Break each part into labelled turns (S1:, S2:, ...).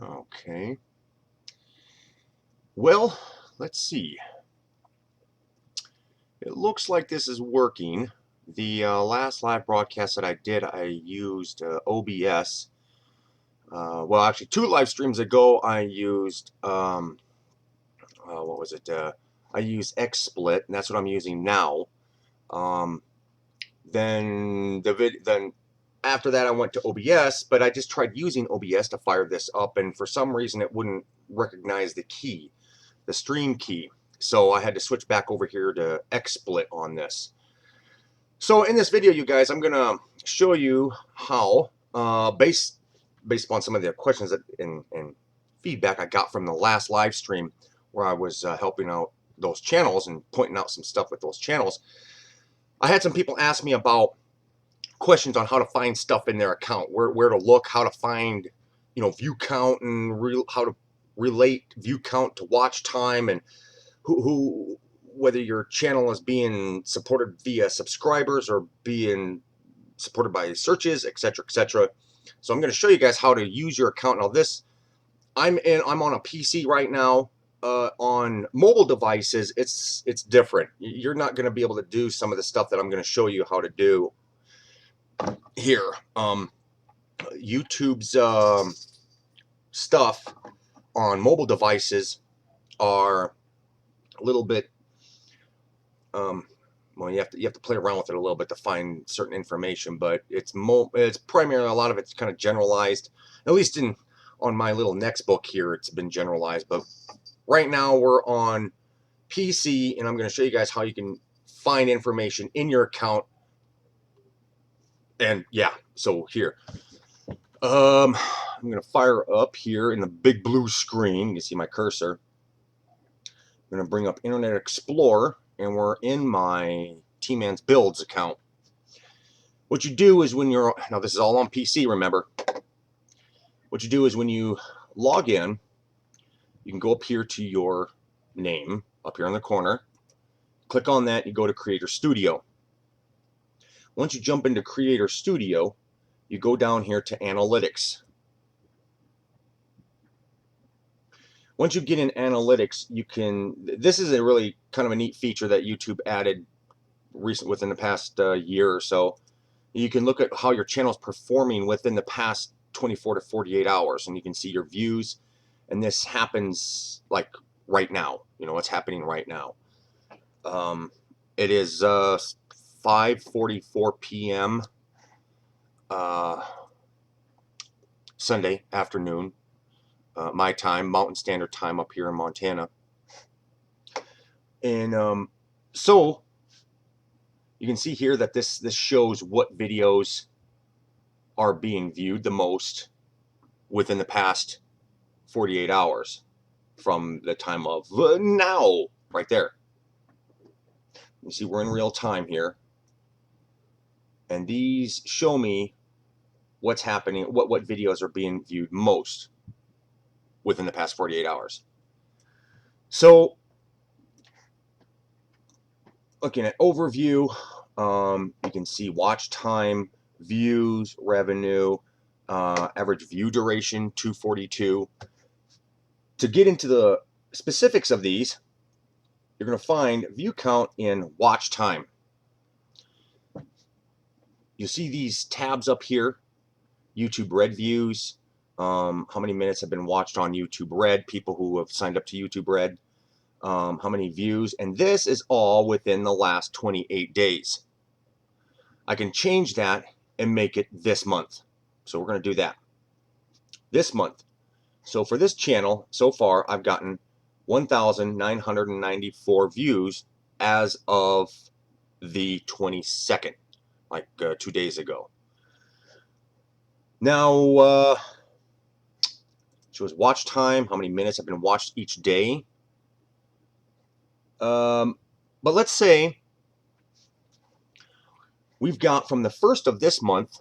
S1: Okay. Well, let's see. It looks like this is working. The last live broadcast that I did, I used OBS. Well, actually, 2 live streams ago, I used what was it? I used XSplit, and that's what I'm using now. Um, then after that, I went to OBS, but I just tried using OBS to fire this up, and for some reason, it wouldn't recognize the key, the stream key. So I had to switch back over here to XSplit on this. So in this video, you guys, I'm gonna show you how, based upon some of the questions and feedback I got from the last live stream where I was helping out those channels and pointing out some stuff with those channels. I had some people ask me about questions on how to find stuff in their account, where to look, how to find, view count and how to relate view count to watch time, and who whether your channel is being supported via subscribers or being supported by searches, etc., etc. So I'm going to show you guys how to use your account. Now this, I'm on a PC right now. On mobile devices, it's different. You're not going to be able to do some of the stuff that I'm going to show you how to do here. YouTube's stuff on mobile devices are a little bit well, you have to play around with it a little bit to find certain information, but it's primarily, a lot of it's kind of generalized. At least on my little next book here, it's been generalized. But right now we're on PC, and I'm going to show you guys how you can find information in your account. And yeah, so here, I'm going to fire up here in the big blue screen. You can see my cursor. I'm going to bring up Internet Explorer, and we're in my T-Man's Builds account. What you do is now this is all on PC, remember. What you do is when you log in, you can go up here to your name, up here in the corner. Click on that, you go to Creator Studio. Once you jump into Creator Studio, you go down here to Analytics. Once you get in Analytics, this is a really kind of a neat feature that YouTube added within the past year or so. You can look at how your channel is performing within the past 24 to 48 hours, and you can see your views. And this happens like right now. It's happening right now. It is 5:44 p.m. Sunday afternoon, my time, Mountain Standard Time up here in Montana. And so you can see here that this shows what videos are being viewed the most within the past 48 hours from the time of now, right there. You see we're in real time here, and these show me what's happening, what videos are being viewed most within the past 48 hours. So looking at overview, you can see watch time, views, revenue, average view duration 242. To get into the specifics of these, you're going to find view count in watch time. You see these tabs up here, YouTube Red views, how many minutes have been watched on YouTube Red, people who have signed up to YouTube Red, how many views, and this is all within the last 28 days. I can change that and make it this month. So we're going to do that. This month. So for this channel, so far, I've gotten 1,994 views as of the 22nd, like 2 days ago. Now, shows watch time, how many minutes have been watched each day. But let's say we've got from the 1st of this month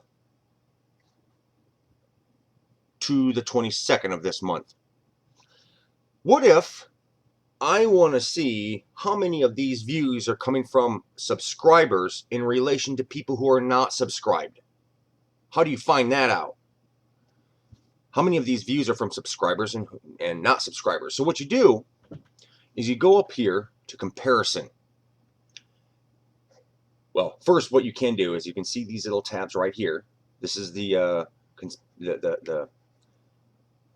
S1: to the 22nd of this month. What if I want to see how many of these views are coming from subscribers in relation to people who are not subscribed? How do you find that out? how many of these views are from subscribers and not subscribers. So what you do is you go up here to comparison. Well, first what you can do is you can see these little tabs right here. This is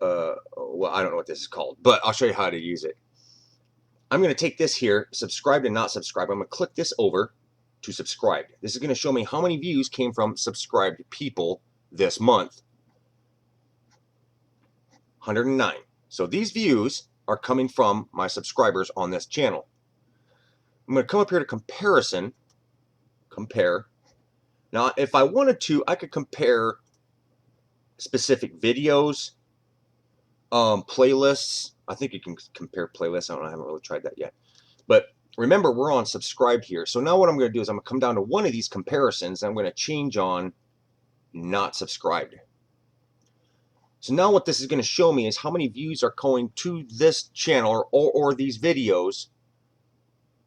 S1: well, I don't know what this is called, but I'll show you how to use it. I'm going to take this here, subscribed and not subscribed. I'm going to click this over to subscribed. This is going to show me how many views came from subscribed people this month. 109. So these views are coming from my subscribers on this channel. I'm going to come up here to comparison. Compare. Now, if I wanted to, I could compare specific videos, playlists. I think you can compare playlists. I haven't really tried that yet. But remember, we're on subscribed here. So now what I'm going to do is I'm going to come down to one of these comparisons, and I'm going to change on not subscribed. So now what this is going to show me is how many views are going to this channel or these videos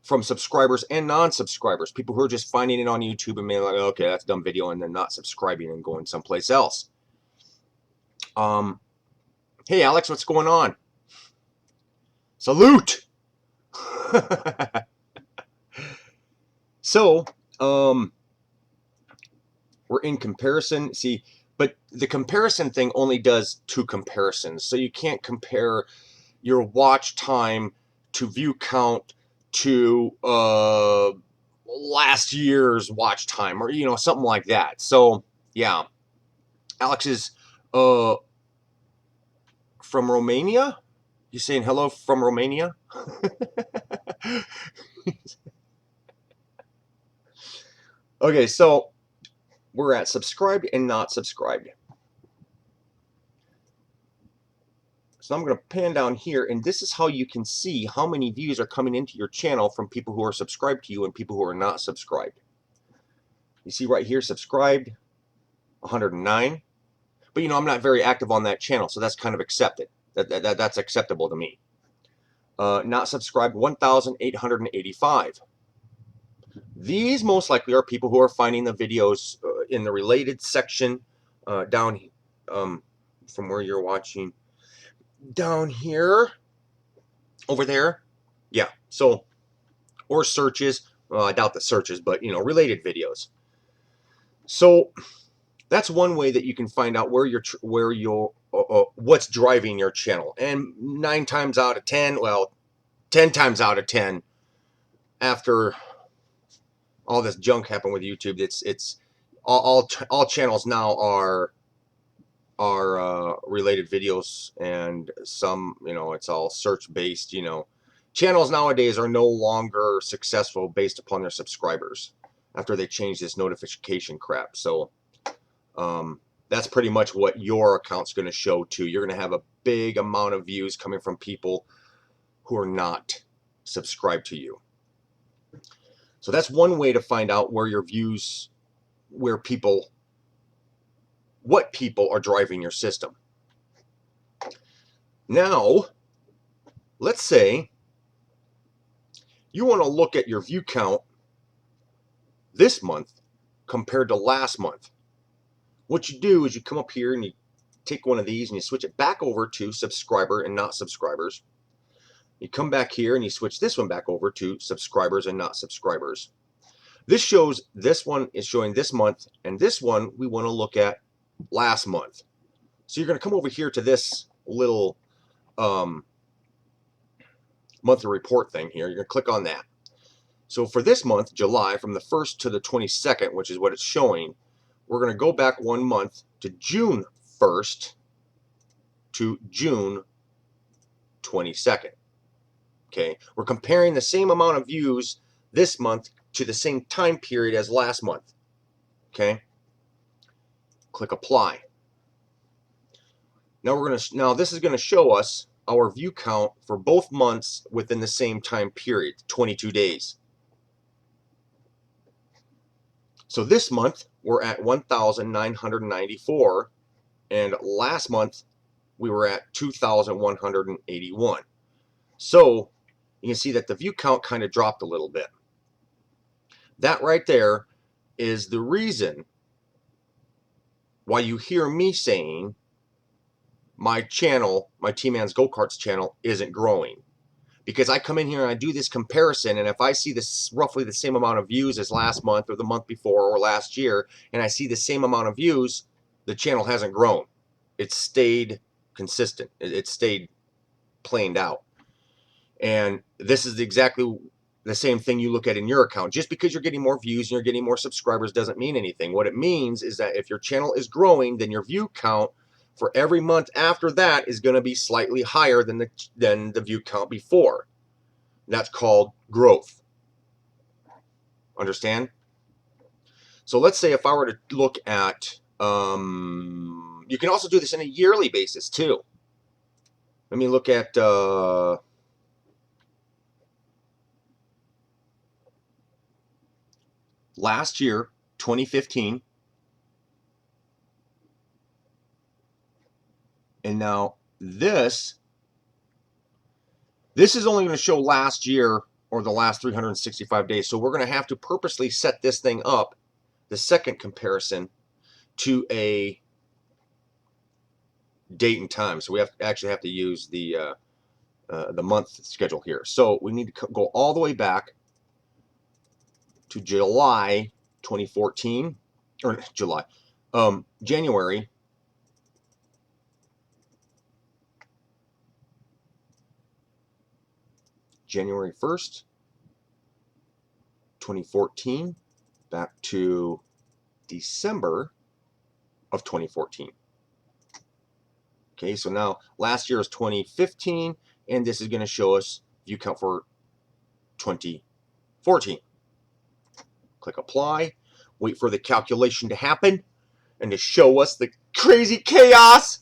S1: from subscribers and non-subscribers, people who are just finding it on YouTube and being like, okay, that's a dumb video, and then not subscribing and going someplace else. Hey, Alex, what's going on? Salute! So, we're in comparison. See, but the comparison thing only does two comparisons. So you can't compare your watch time to view count to last year's watch time, or something like that. So yeah, Alex is from Romania. You saying hello from Romania? Okay, so we're at subscribed and not subscribed. So I'm going to pan down here, and this is how you can see how many views are coming into your channel from people who are subscribed to you and people who are not subscribed. You see right here, subscribed, 109. But I'm not very active on that channel, so that's kind of accepted. That's acceptable to me. Not subscribed, 1,885. These most likely are people who are finding the videos in the related section down from where you're watching. Down here, over there, yeah. So, or searches. Well, I doubt the searches, but related videos. So that's one way that you can find out what's driving your channel. And 9 times out of 10, well, 10 times out of 10, after all this junk happened with YouTube, it's all channels now are related videos, and some, it's all search based. Channels nowadays are no longer successful based upon their subscribers after they change this notification crap. So that's pretty much what your account's going to show too. You're going to have a big amount of views coming from people who are not subscribed to you. So that's one way to find out where your views, what people are driving your system. Now, let's say you want to look at your view count this month compared to last month. What you do is you come up here and you take one of these and you switch it back over to subscriber and not subscribers. You come back here and you switch this one back over to subscribers and not subscribers. This one is showing this month, and this one we want to look at last month. So you're going to come over here to this little monthly report thing here. You're going to click on that. So for this month, July, from the 1st to the 22nd, which is what it's showing, we're going to go back 1 month to June 1st to June 22nd. Okay, we're comparing the same amount of views this month to the same time period as last month. Okay, click apply. Now this is going to show us our view count for both months within the same time period, 22 days. So this month we're at 1,994, and last month we were at 2,181. So you can see that the view count kind of dropped a little bit. That right there is the reason why you hear me saying my channel, my T-Man's Go-Karts channel, isn't growing. Because I come in here and I do this comparison, and if I see this roughly the same amount of views as last month or the month before or last year, and I see the same amount of views, the channel hasn't grown. It's stayed consistent. It stayed planed out. And this is exactly the same thing you look at in your account. Just because you're getting more views and you're getting more subscribers doesn't mean anything. What it means is that if your channel is growing, then your view count for every month after that is going to be slightly higher than the view count before. That's called growth. Understand? So let's say if I were to look at, you can also do this on a yearly basis too. Let me look at last year, 2015. And now this is only going to show last year or the last 365 days. So we're going to have to purposely set this thing up, the second comparison, to a date and time. So we actually have to use the month schedule here. So we need to go all the way back to July 2014, or July, January 1st, 2014, back to December of 2014. Okay, so now last year is 2015, and this is going to show us view count for 2014. Click apply, wait for the calculation to happen, and to show us the crazy chaos.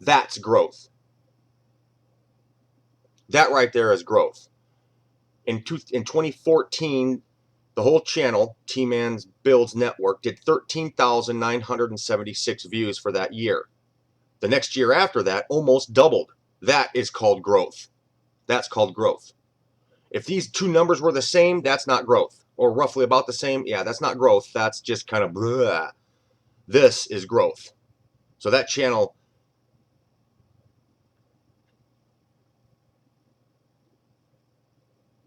S1: That's growth. That right there is growth. In 2014, the whole channel, T-Man's Builds Network, did 13,976 views for that year. The next year after that, almost doubled. That is called growth. That's called growth. If these two numbers were the same, that's not growth. Or roughly about the same, yeah, that's not growth. That's just kind of blah. This is growth. So that channel,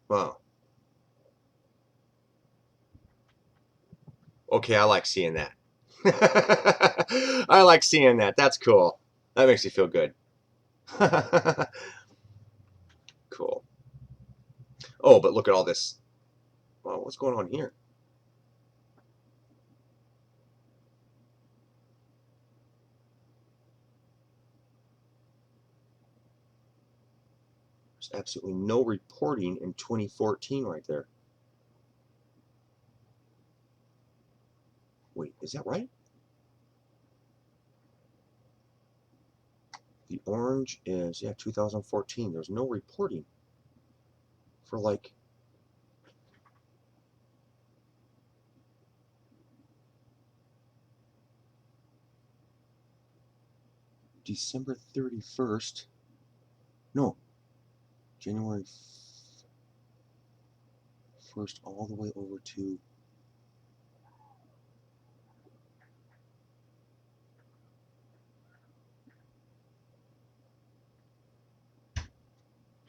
S1: wow. Okay, I like seeing that. I like seeing that. That's cool. That makes me feel good. Cool. Oh, but look at all this. Wow, what's going on here? There's absolutely no reporting in 2014 right there. Wait, is that right? The orange is, yeah, 2014. There's no reporting for like December 31st. No, January 1st all the way over to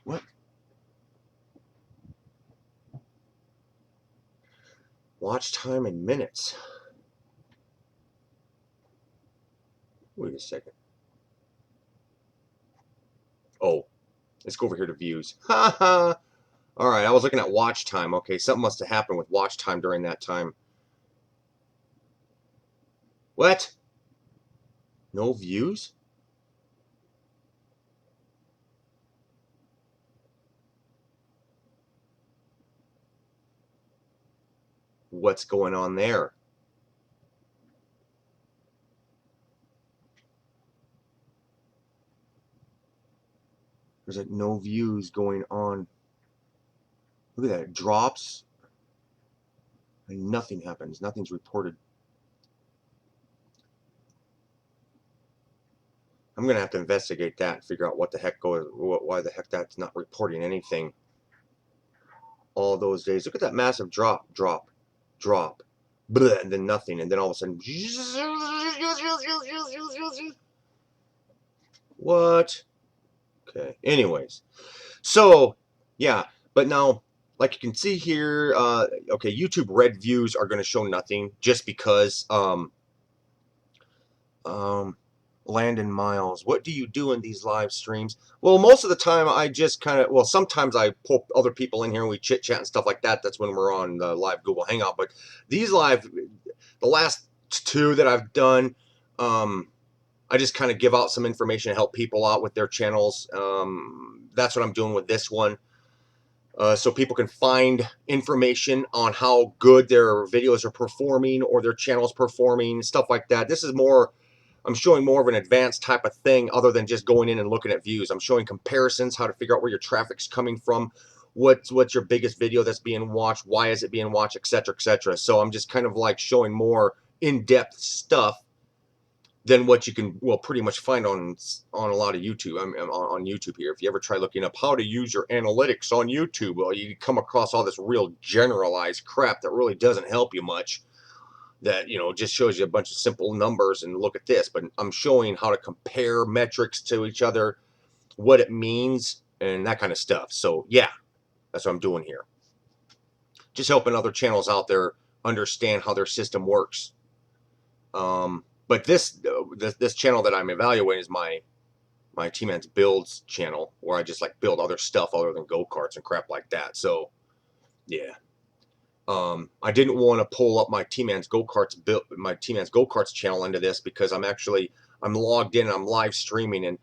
S1: what? Watch time in minutes. Wait a second. Oh, let's go over here to views. Ha ha. All right, I was looking at watch time. Okay, something must have happened with watch time during that time. What? No views? What's going on there? There's like no views going on. Look at that. It drops and nothing happens. Nothing's reported. I'm going to have to investigate that and figure out what the heck why the heck that's not reporting anything. all those days. Look at that massive drop, blah, and then nothing, and then all of a sudden, what? Okay. Anyways, so yeah, but now, like you can see here, okay, YouTube red views are going to show nothing just because. Landon Miles, what do you do in these live streams? Well, most of the time I just kind of, well, sometimes I pull other people in here and we chit chat and stuff like that. That's when we're on the live Google Hangout. But these live, the last two that I've done, I just kind of give out some information to help people out with their channels. That's what I'm doing with this one. So people can find information on how good their videos are performing or their channel's performing, stuff like that. This is more, I'm showing more of an advanced type of thing other than just going in and looking at views. I'm showing comparisons, how to figure out where your traffic's coming from, what's your biggest video that's being watched, why is it being watched, etc., etc. So I'm just kind of like showing more in-depth stuff than what you can, well, pretty much find on a lot of YouTube. I'm on YouTube here. If you ever try looking up how to use your analytics on YouTube, well, you come across all this real generalized crap that really doesn't help you much. That, you know, just shows you a bunch of simple numbers and look at this. But I'm showing how to compare metrics to each other, what it means, and that kind of stuff. So yeah, that's what I'm doing here. Just helping other channels out there understand how their system works. But this channel that I'm evaluating is my T-Man's Builds channel, where I just like build other stuff other than go-karts and crap like that. So yeah. I didn't want to pull up my T-Man's Go-Karts channel into this because I'm logged in and I'm live streaming, and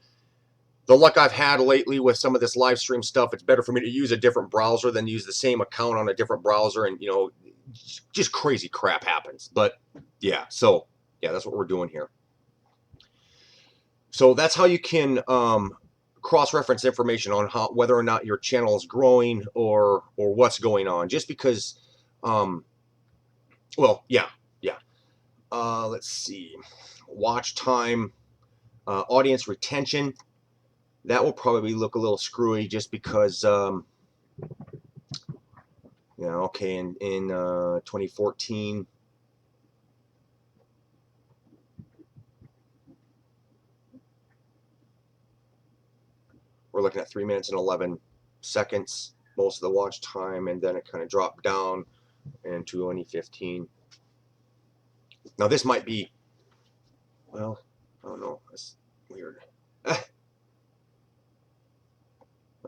S1: the luck I've had lately with some of this live stream stuff, it's better for me to use a different browser than use the same account on a different browser, and you know, just crazy crap happens. But yeah, so yeah, that's what we're doing here. So that's how you can cross-reference information on whether or not your channel is growing or what's going on. Just because, well, yeah. Let's see, watch time, audience retention. That will probably look a little screwy just because, yeah, okay, in 2014. We're looking at 3 minutes and 11 seconds, most of the watch time, and then it kind of dropped down in 2015. Now this might be, well, I don't know, that's weird. I have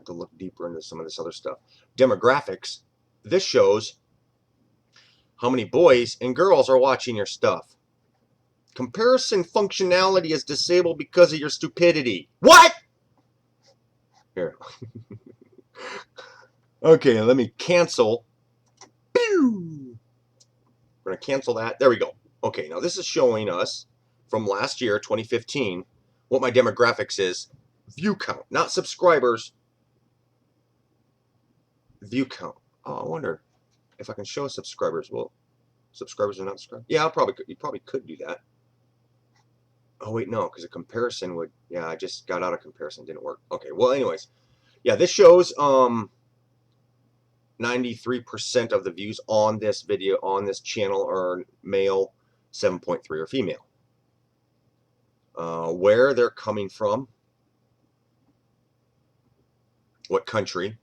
S1: to look deeper into some of this other stuff. Demographics. This shows how many boys and girls are watching your stuff. Comparison functionality is disabled because of your stupidity. What? Here. Okay, let me cancel. Pew! We're going to cancel that. There we go. Okay, now this is showing us from last year, 2015, what my demographics is. View count, not subscribers. View count. Oh, I wonder if I can show subscribers. Well, subscribers are not subscribed. Yeah, you probably could do that. Oh wait, no, because a comparison would. Yeah, I just got out of comparison. Didn't work. Okay. Well, anyways, yeah, this shows 93% of the views on this video on this channel are male, 7.3 are female. Where they're coming from, what country,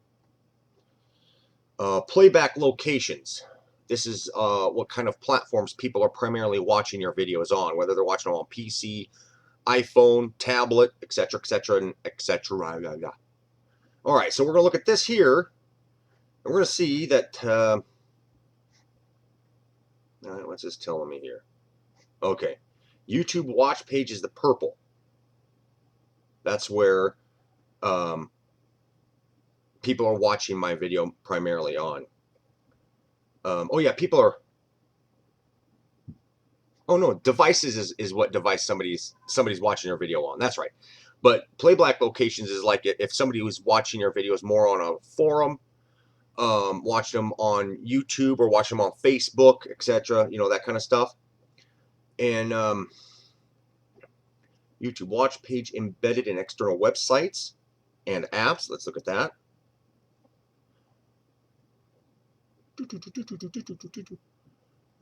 S1: playback locations. This is what kind of platforms people are primarily watching your videos on, whether they're watching them on PC, iPhone, tablet, etc., and etc. All right, so we're going to look at this here, and we're going to see that, what's this telling me here? Okay, YouTube watch page is the purple. That's where people are watching my video primarily on. Oh yeah, people are. Oh no, devices is what device somebody's watching your video on. That's right. But playback locations is like if somebody was watching your videos more on a forum, watch them on YouTube or watch them on Facebook, etc. You know, that kind of stuff. And YouTube watch page embedded in external websites and apps. Let's look at that.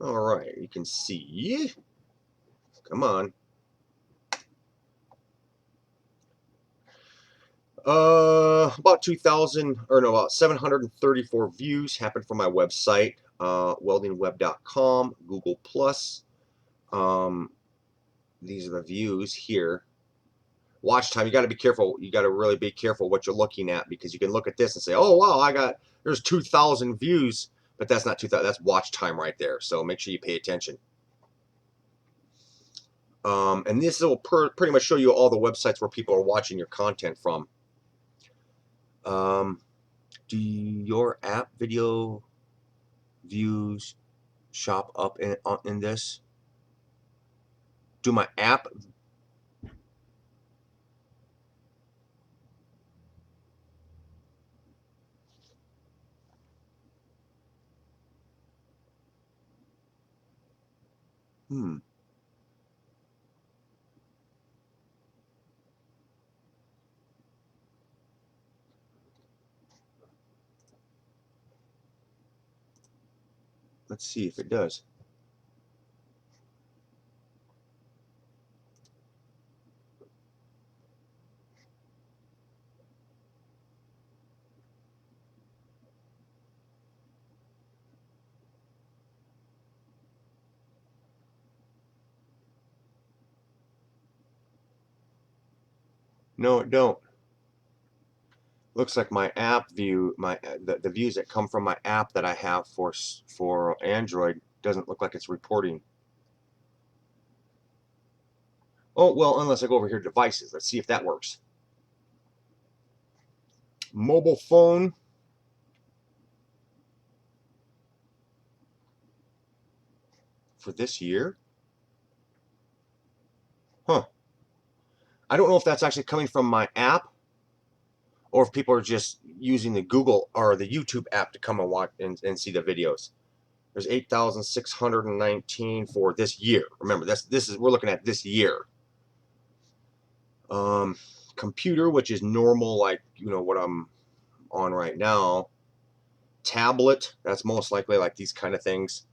S1: All right, you can see. Come on. About 2,000, or no, about 734 views happened from my website, weldingweb.com, Google Plus. These are the views here. Watch time. You got to be careful. You got to really be careful what you're looking at, because you can look at this and say, "Oh wow, there's 2,000 views," but that's not 2,000. That's watch time right there. So make sure you pay attention. And this will pretty much show you all the websites where people are watching your content from. Do your app video views shop up in this? Do my app? Let's see if it does. No, it don't. Looks like my app view, the views that come from my app that I have for Android doesn't look like it's reporting. Oh, well, unless I go over here to devices. Let's see if that works. Mobile phone. For this year? Huh. I don't know if that's actually coming from my app, or if people are just using the Google or the YouTube app to come and watch and see the videos. There's 8,619 for this year. Remember, we're looking at this year. Computer, which is normal, like what I'm on right now. Tablet, that's most likely like these kind of things.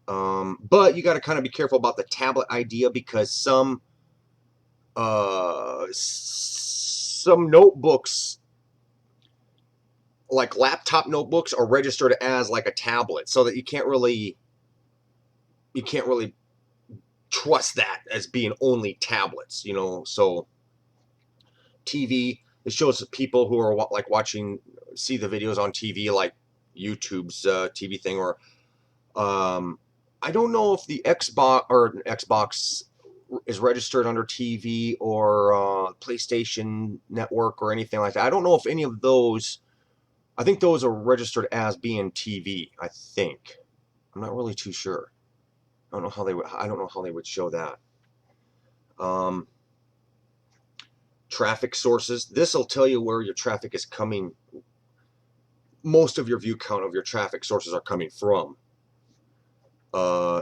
S1: But you got to kind of be careful about the tablet idea, because some notebooks, like laptop notebooks, are registered as like a tablet, so that you can't really trust that as being only tablets, So TV, it shows people who are like see the videos on TV, like YouTube's TV thing, or I don't know if the Xbox is registered under TV or PlayStation Network or anything like that. I don't know if any of those. I think those are registered as being TV. I think. I'm not really too sure. I don't know how they would show that. Traffic sources. This will tell you where your traffic is coming. Most of your view count of your traffic sources are coming from.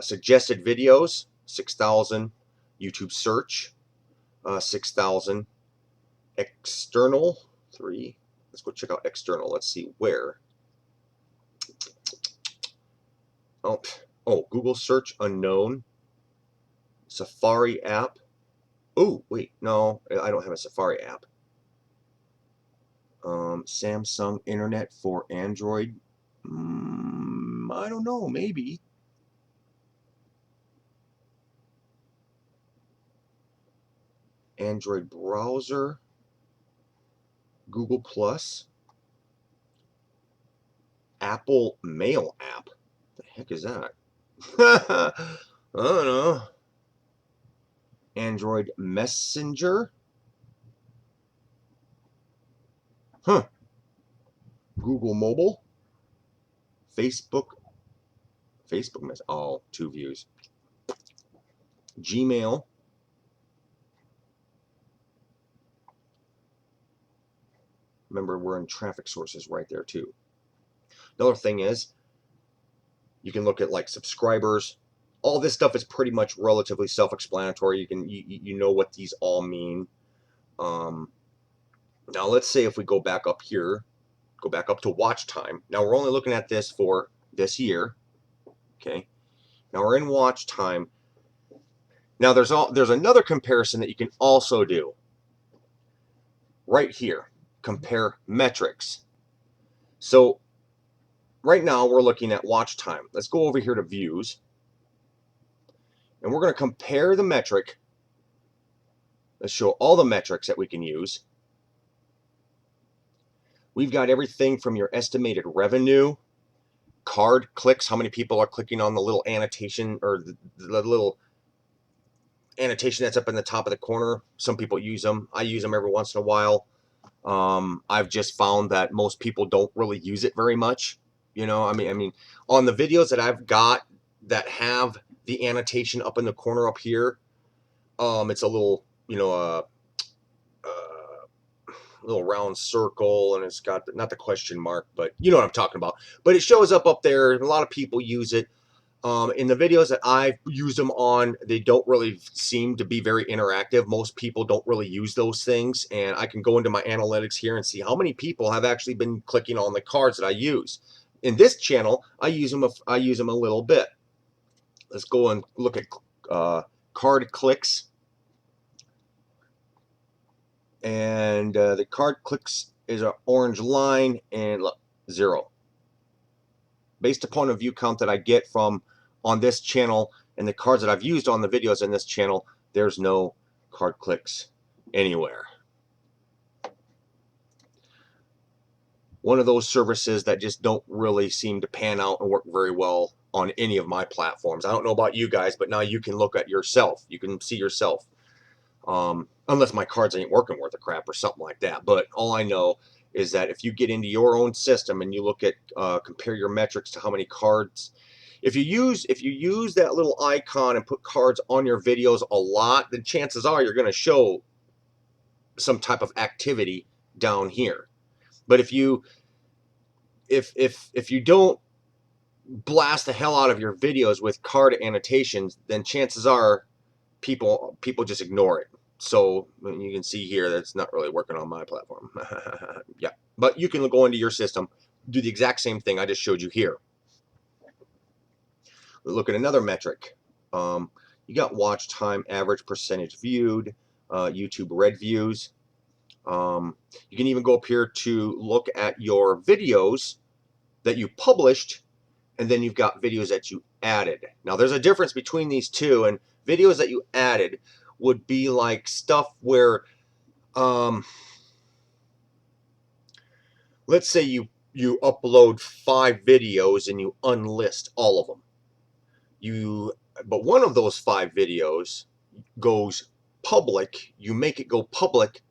S1: Suggested videos, 6,000. YouTube search, 6,000. External, 3. Let's go check out external. Let's see where. Oh, Google search unknown. Safari app. Oh, wait, no, I don't have a Safari app. Samsung Internet for Android. I don't know, maybe. Android browser. Google Plus. Apple Mail app. What the heck is that? I don't know. Android Messenger. Huh. Google Mobile. Facebook Mess. Oh, 2 views. Gmail. Remember, we're in traffic sources right there too. Another thing is, you can look at like subscribers. All this stuff is pretty much relatively self-explanatory. You know what these all mean. Now let's say if we go back up here, go back up to watch time. Now we're only looking at this for this year. Okay. Now we're in watch time. Now there's another comparison that you can also do right here. Compare metrics. So right now we're looking at watch time. Let's go over here to views. And we're going to compare the metric. Let's show all the metrics that we can use. We've got everything from your estimated revenue, card clicks, how many people are clicking on the little annotation or the little annotation that's up in the top of the corner. Some people use them. I use them every once in a while. I've just found that most people don't really use it very much. You know, I mean, on the videos that I've got that have the annotation up in the corner up here, it's a little, you know, little round circle, and it's got not the question mark, but you know what I'm talking about. But it shows up there. A lot of people use it. In the videos that I've used them on, they don't really seem to be very interactive. Most people don't really use those things, and I can go into my analytics here and see how many people have actually been clicking on the cards that I use. In this channel, I use them a little bit. Let's go and look at card clicks. And the card clicks is an orange line, and look, 0. Based upon a view count that I get from on this channel and the cards that I've used on the videos in this channel, there's no card clicks anywhere. One of those services that just don't really seem to pan out and work very well on any of my platforms. I don't know about you guys, but now you can look at yourself. You can see yourself. Unless my cards ain't working worth a crap or something like that. But all I know is that if you get into your own system and you look at compare your metrics to how many cards, if you use that little icon and put cards on your videos a lot, then chances are you're going to show some type of activity down here. But if you don't blast the hell out of your videos with card annotations, then chances are people just ignore it. So you can see here that's not really working on my platform. Yeah, but you can go into your system, do the exact same thing I just showed you here. We'll look at another metric. You got watch time, average percentage viewed, YouTube red views. You can even go up here to look at your videos that you published, and then you've got videos that you added. Now there's a difference between these two, and videos that you added would be like stuff where, let's say you upload 5 videos and you unlist all of them. But one of those 5 videos goes public. You make it go public,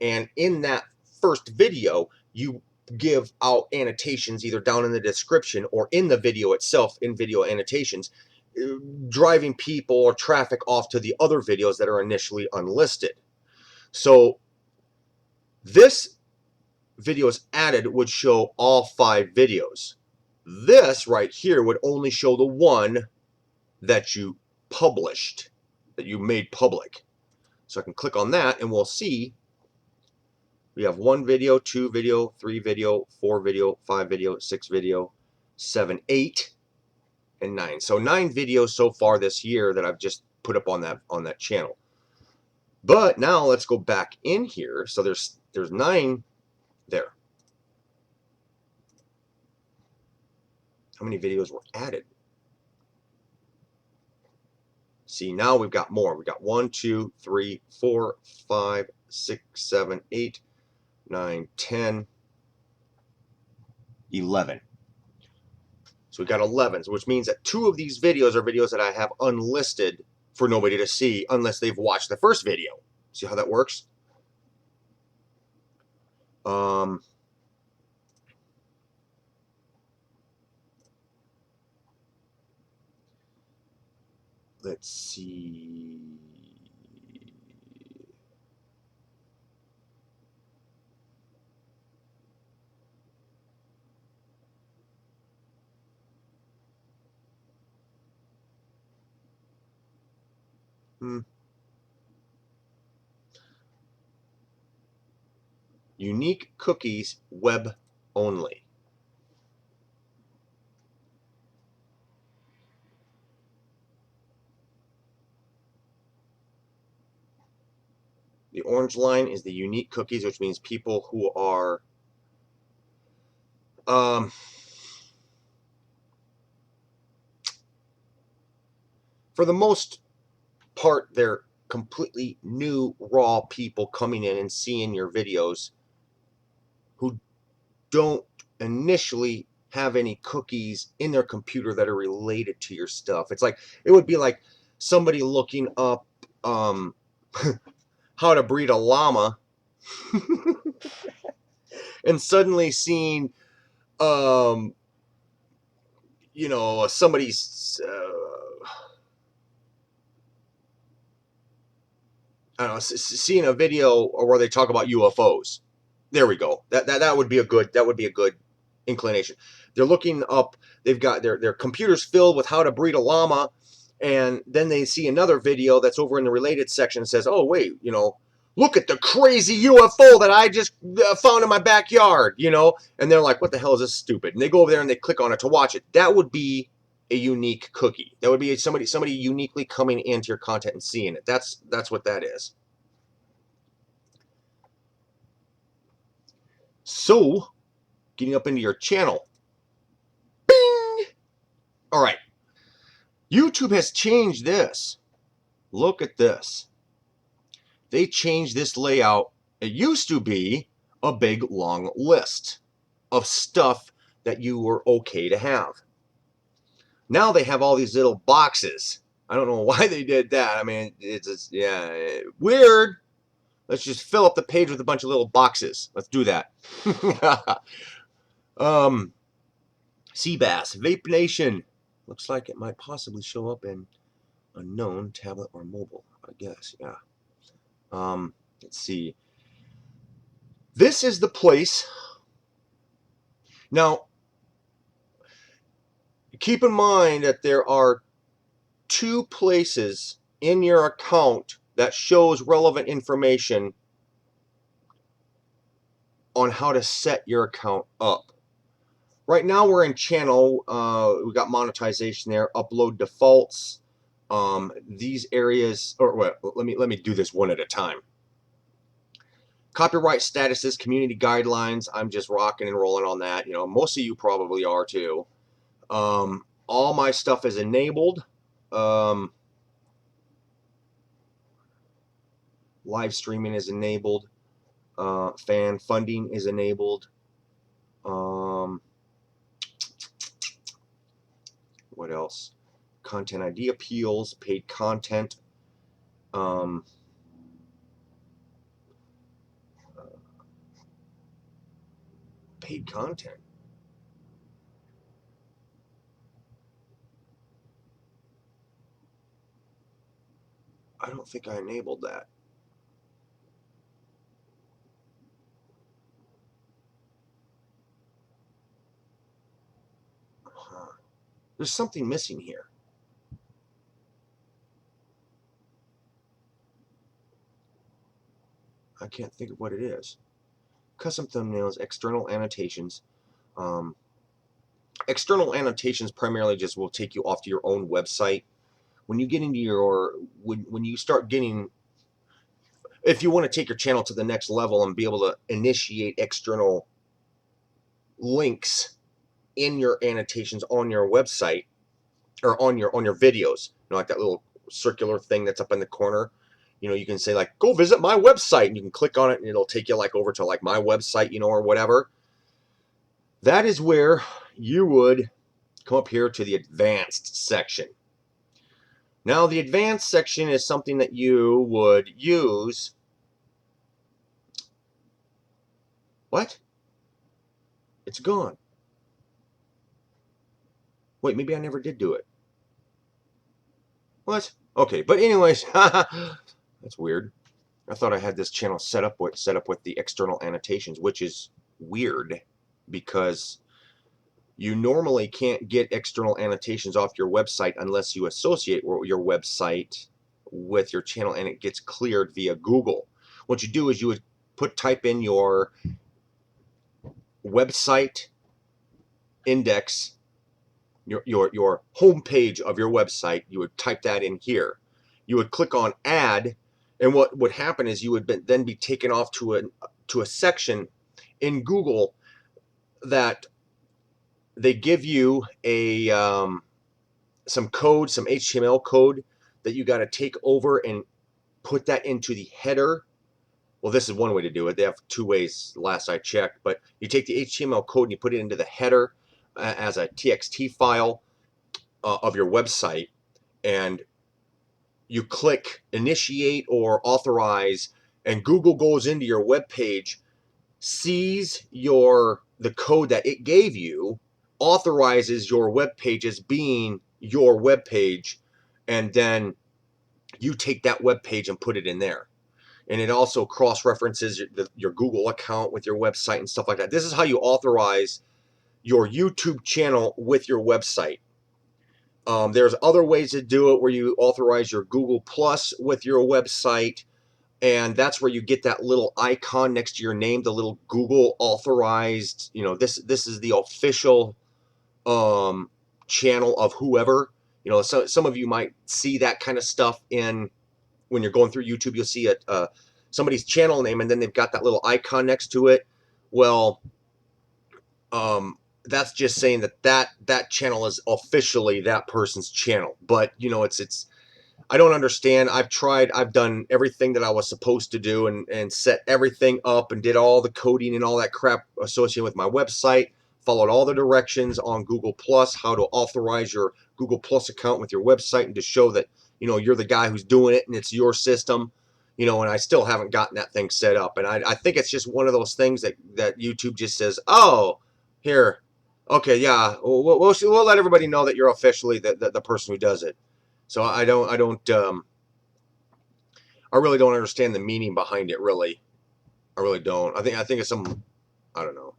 S1: and in that first video, you give out annotations either down in the description or in the video itself, in video annotations, driving people or traffic off to the other videos that are initially unlisted. So this videos added would show all 5 videos. This right here would only show the one that you published, that you made public. So I can click on that and we'll see we have 1 video, 2 video, 3 video, 4 video, 5 video, 6 video, 7, 8, and 9. So 9 videos so far this year that I've just put up on that channel. But now let's go back in here. So there's 9 there. How many videos were added? See, now we've got more. We've got 1, 2, 3, 4, 5, 6, 7, 8, 9, 10, 11. So we've got 11, which means that 2 of these videos are videos that I have unlisted for nobody to see unless they've watched the first video. See how that works? Let's see. Unique cookies web only. The orange line is the unique cookies, which means people who are for the most part, they're completely new, raw people coming in and seeing your videos who don't initially have any cookies in their computer that are related to your stuff. It's like, it would be like somebody looking up how to breed a llama and suddenly seeing you know, somebody's I don't know, seeing a video where they talk about UFOs. There we go. That would be a good inclination. They're looking up. They've got their computers filled with how to breed a llama, and then they see another video that's over in the related section and says, "Oh wait, you know, look at the crazy UFO that I just found in my backyard," you know, and they're like, "What the hell is this stupid?" And they go over there and they click on it to watch it. That would be a unique cookie. That would be somebody uniquely coming into your content and seeing it. That's what that is. So, getting up into your channel. Bing! All right. YouTube has changed this. Look at this. They changed this layout. It used to be a big long list of stuff that you were okay to have. Now they have all these little boxes. I don't know why they did that. I mean, it's just, yeah, weird. Let's just fill up the page with a bunch of little boxes. Let's do that. Sea Bass, Vape Nation. Looks like it might possibly show up in unknown tablet or mobile, I guess. Yeah. Let's see. This is the place. Now, keep in mind that there are 2 places in your account that shows relevant information on how to set your account up. Right now we're in channel. We got monetization there. Upload defaults. These areas, or well, let me do this one at a time. Copyright statuses, community guidelines. I'm just rocking and rolling on that. You know, most of you probably are too. All my stuff is enabled. Live streaming is enabled. Fan funding is enabled. What else? Content ID appeals, paid content. Paid content. I don't think I enabled that. There's something missing here. I can't think of what it is. Custom thumbnails, external annotations. External annotations primarily just will take you off to your own website. When you get into your, when you start getting, if you want to take your channel to the next level and be able to initiate external links in your annotations on your website or on your videos, you know, like that little circular thing that's up in the corner, you know, you can say like, go visit my website, and you can click on it and it'll take you like over to like my website, you know, or whatever. That is where you would come up here to the advanced section. Now the advanced section is something that you would use. What? It's gone. Wait, maybe I never did do it. What? Okay, but anyways, that's weird. I thought I had this channel set up with the external annotations, which is weird because you normally can't get external annotations off your website unless you associate your website with your channel and it gets cleared via Google. What you do is you would type in your website index, your home page of your website. You would type that in here. You would click on add, and what would happen is you would then be taken off to a section in Google that they give you a some code, some HTML code that you got to take over and put that into the header. Well, this is one way to do it. They have two ways last I checked, but you take the HTML code and you put it into the header as a TXT file of your website, and you click initiate or authorize, and Google goes into your web page, sees the code that it gave you, authorizes your web page as being your web page, and then you take that web page and put it in there. And it also cross-references your Google account with your website and stuff like that. This is how you authorize your YouTube channel with your website. There's other ways to do it where you authorize your Google Plus with your website, and that's where you get that little icon next to your name, the little Google authorized. This is the official channel of whoever. So some of you might see that kind of stuff when you're going through YouTube. You'll see somebody's channel name, and then they've got that little icon next to it. Well, that's just saying that channel is officially that person's channel. But it's I don't understand. I've done everything that I was supposed to do and set everything up and did all the coding and all that crap associated with my website, followed all the directions on Google Plus, how to authorize your Google Plus account with your website, and to show that you're the guy who's doing it and it's your system. And I still haven't gotten that thing set up. And I think it's just one of those things that YouTube just says, oh, here, okay, yeah, we'll let everybody know that you're officially the person who does it. So I really don't understand the meaning behind it. Really, I really don't. I think it's some, I don't know.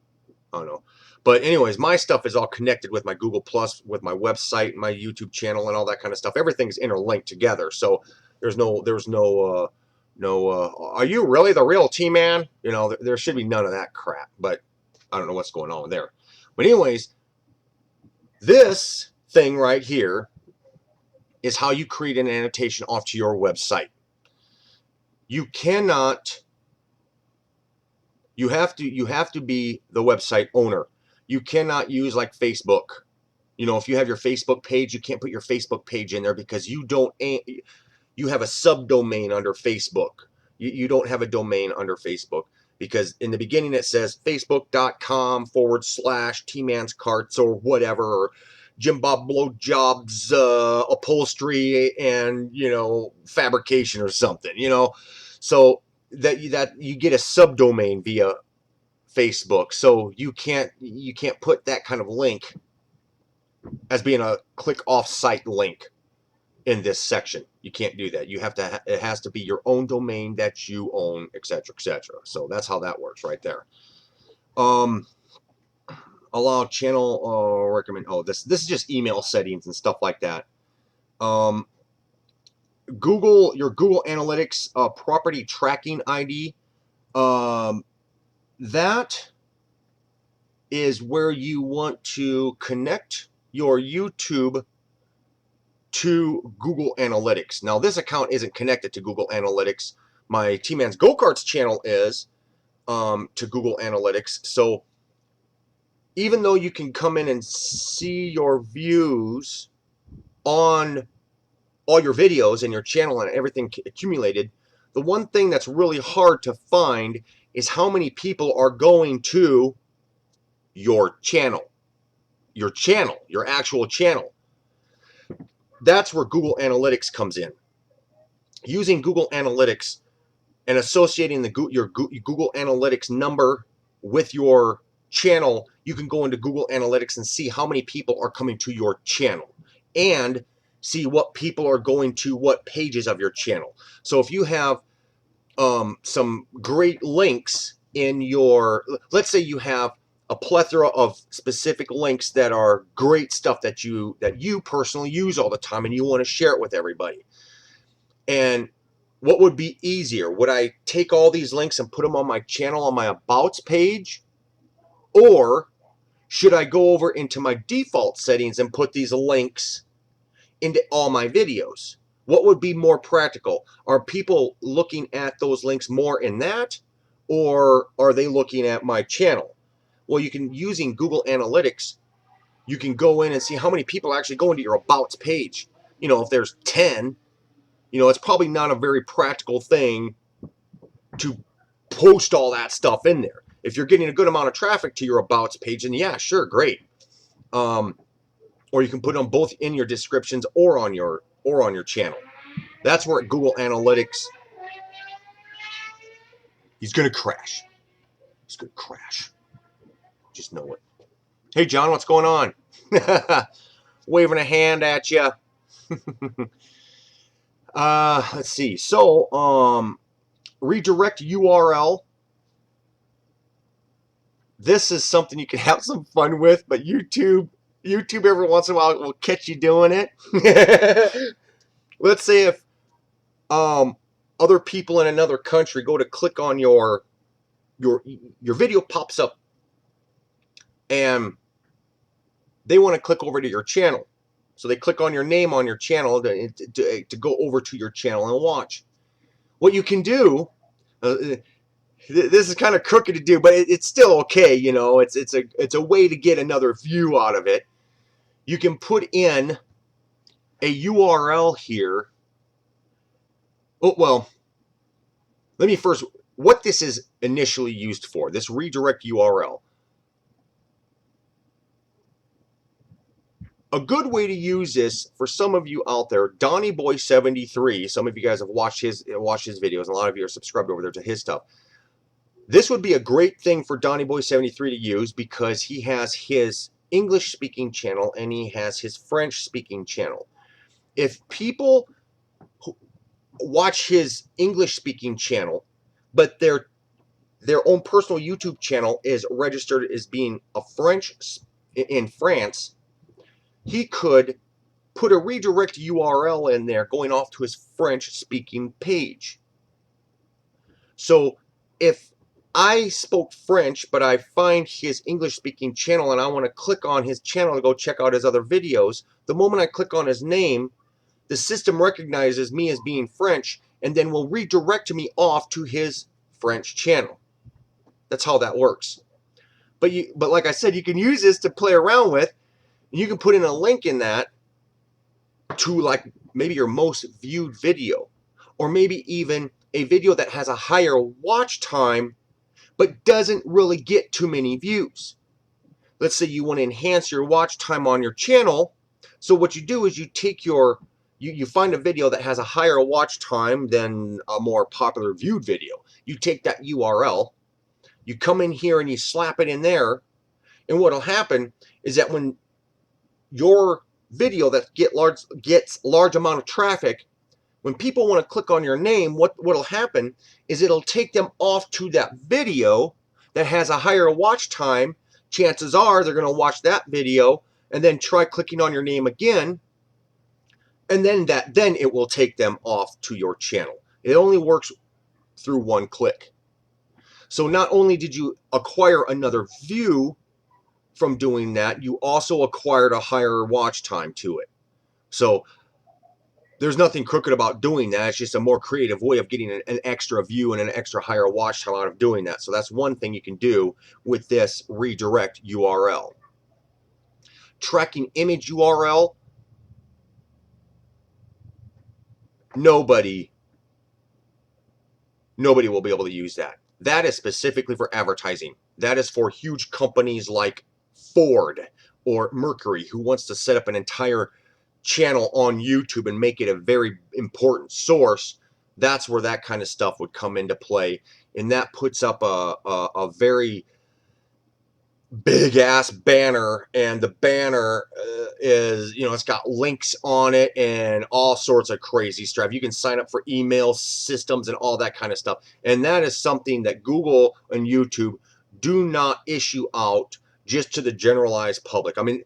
S1: But anyways, my stuff is all connected with my Google Plus, with my website, my YouTube channel, and all that kind of stuff. Everything's interlinked together. So there's no are you really the real T-Man? There should be none of that crap. But I don't know what's going on there. But anyways, this thing right here is how you create an annotation off to your website. You cannot. You have to be the website owner. You cannot use like Facebook. If you have your Facebook page, you can't put your Facebook page in there because you have a subdomain under Facebook. You don't have a domain under Facebook, because in the beginning it says facebook.com/T-Man's-Carts or whatever, or Jim Bob Blowjobs upholstery and fabrication or something. So that you get a subdomain via Facebook, so you can't put that kind of link as being a click off site link in this section. You can't do that. You have to. It has to be your own domain that you own, etc., etc. So that's how that works right there. Allow channel recommend. Oh, this is just email settings and stuff like that. Your Google Analytics property tracking ID. That is where you want to connect your YouTube to Google Analytics. Now, this account isn't connected to Google Analytics. My T-Man's Go-Karts channel is to Google Analytics. So even though you can come in and see your views on all your videos and your channel and everything accumulated, the one thing that's really hard to find is how many people are going to your channel, your actual channel. That's where Google Analytics comes in. Using Google Analytics and associating your Google Analytics number with your channel, you can go into Google Analytics and see how many people are coming to your channel and see what people are going to what pages of your channel. So if you have some great links in let's say you have a plethora of specific links that are great stuff that you personally use all the time and you want to share it with everybody. And what would be easier? Would I take all these links and put them on my channel on my Abouts page? Or should I go over into my default settings and put these links into all my videos? What would be more practical? Are people looking at those links more in that, or are they looking at my channel? Well, you can, using Google Analytics, you can go in and see how many people actually go into your Abouts page. You know, if there's 10, you know, it's probably not a very practical thing to post all that stuff in there. If you're getting a good amount of traffic to your Abouts page, then yeah, sure, great. Or you can put them both in your descriptions or on your channel. That's where Google Analytics, he's gonna crash. He's gonna crash. Just know it. Hey John, what's going on? Waving a hand at you. Let's see. So, redirect URL. This is something you can have some fun with, but YouTube every once in a while will catch you doing it. Let's say if other people in another country go to click on your video pops up and they want to click over to your channel. So they click on your name on your channel to go over to your channel and watch. What you can do, this is kind of crooked to do, but it's still okay. You know, it's a way to get another view out of it. You can put in a URL here. Oh, well, let me first, what this is initially used for, this redirect URL. A good way to use this for some of you out there, DonnieBoy73, some of you guys have watched his videos, and a lot of you are subscribed over there to his stuff. This would be a great thing for DonnieBoy73 to use because he has his English-speaking channel and he has his French-speaking channel. If people watch his English-speaking channel, but their own personal YouTube channel is registered as being a in France, he could put a redirect URL in there going off to his French-speaking page. So if I spoke French, but I find his English-speaking channel and I want to click on his channel to go check out his other videos, the moment I click on his name, the system recognizes me as being French and then will redirect me off to his French channel. That's how that works. But like I said, you can use this to play around with. You can put in a link in that to like maybe your most viewed video, or maybe even a video that has a higher watch time but doesn't really get too many views. Let's say you want to enhance your watch time on your channel. So what you do is you take you find a video that has a higher watch time than a more popular viewed video. You take that URL, you come in here and you slap it in there, and what'll happen is that when your video that gets large amount of traffic, when people want to click on your name, what'll happen is it'll take them off to that video that has a higher watch time. Chances are they're going to watch that video and then try clicking on your name again, and then it will take them off to your channel. It only works through one click. So not only did you acquire another view from doing that, you also acquired a higher watch time to it. So there's nothing crooked about doing that. It's just a more creative way of getting an extra view and an extra higher watch time out of doing that. So that's one thing you can do with this redirect URL. Tracking image URL, nobody will be able to use that. That is specifically for advertising. That is for huge companies like Ford or Mercury, who wants to set up an entire channel on YouTube and make it a very important source. That's where that kind of stuff would come into play, and that puts up a very big ass banner, and the banner is, you know, it's got links on it and all sorts of crazy stuff. You can sign up for email systems and all that kind of stuff, and that is something that Google and YouTube do not issue out just to the generalized public. I mean,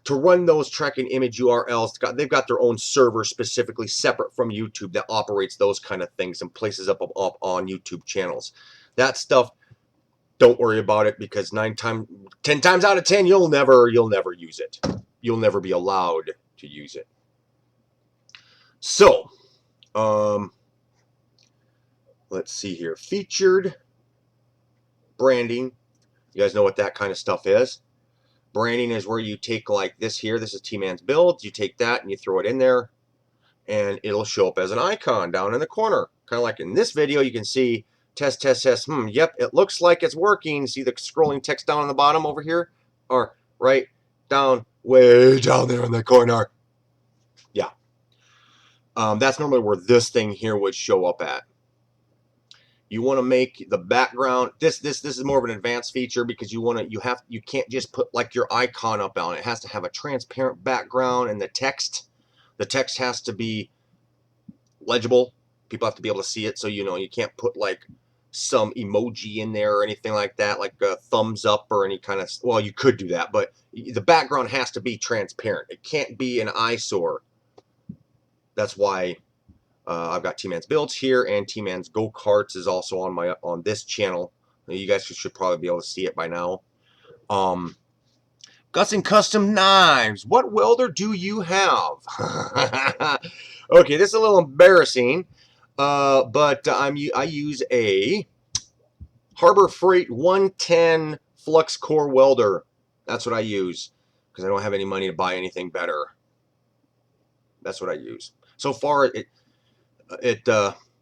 S1: to run those tracking image URLs, they've got their own server specifically separate from YouTube that operates those kind of things and places up on YouTube channels. That stuff don't worry about it, because 10 times out of 10, you'll never use it. You'll never be allowed to use it. So, let's see here. Featured branding. You guys know what that kind of stuff is. Branding is where you take, like this here, this is T-Man's Builds, you take that and you throw it in there, and it'll show up as an icon down in the corner. Kind of like in this video, you can see test, test, test. Yep, it looks like it's working. See the scrolling text down on the bottom over here? Or right down, way down there in the corner. Yeah. That's normally where this thing here would show up at. You want to make the background, this is more of an advanced feature, because you can't just put like your icon up on it. It has to have a transparent background, and the text has to be legible. People have to be able to see it. So you can't put like some emoji in there or anything like that, like a thumbs up or any kind of, well, you could do that, but the background has to be transparent. It can't be an eyesore. That's why I've got T-Man's Builds here, and T-Man's Go-Karts is also on this channel. You guys should probably be able to see it by now. Guts and Custom Knives. What welder do you have? Okay, this is a little embarrassing, but I use a Harbor Freight 110 flux core welder. That's what I use, because I don't have any money to buy anything better. That's what I use. So far, it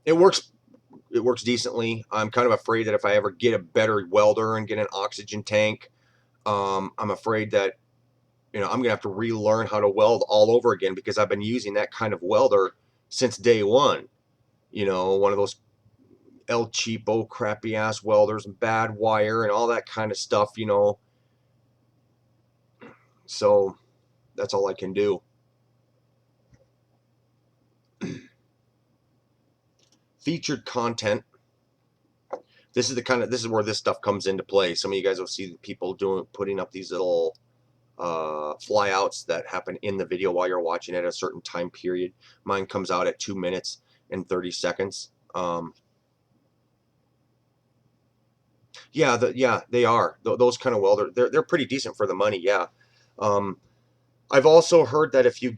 S1: works. It works decently. I'm kind of afraid that if I ever get a better welder and get an oxygen tank, I'm afraid that I'm gonna have to relearn how to weld all over again, because I've been using that kind of welder since day one. One of those El Cheapo crappy ass welders and bad wire and all that kind of stuff. So that's all I can do. Featured content. This is where this stuff comes into play. Some of you guys will see people putting up these little flyouts that happen in the video while you're watching at a certain time period. Mine comes out at 2 minutes and 30 seconds. Yeah, they are. Those kind of welders, they're pretty decent for the money. Yeah. I've also heard that if you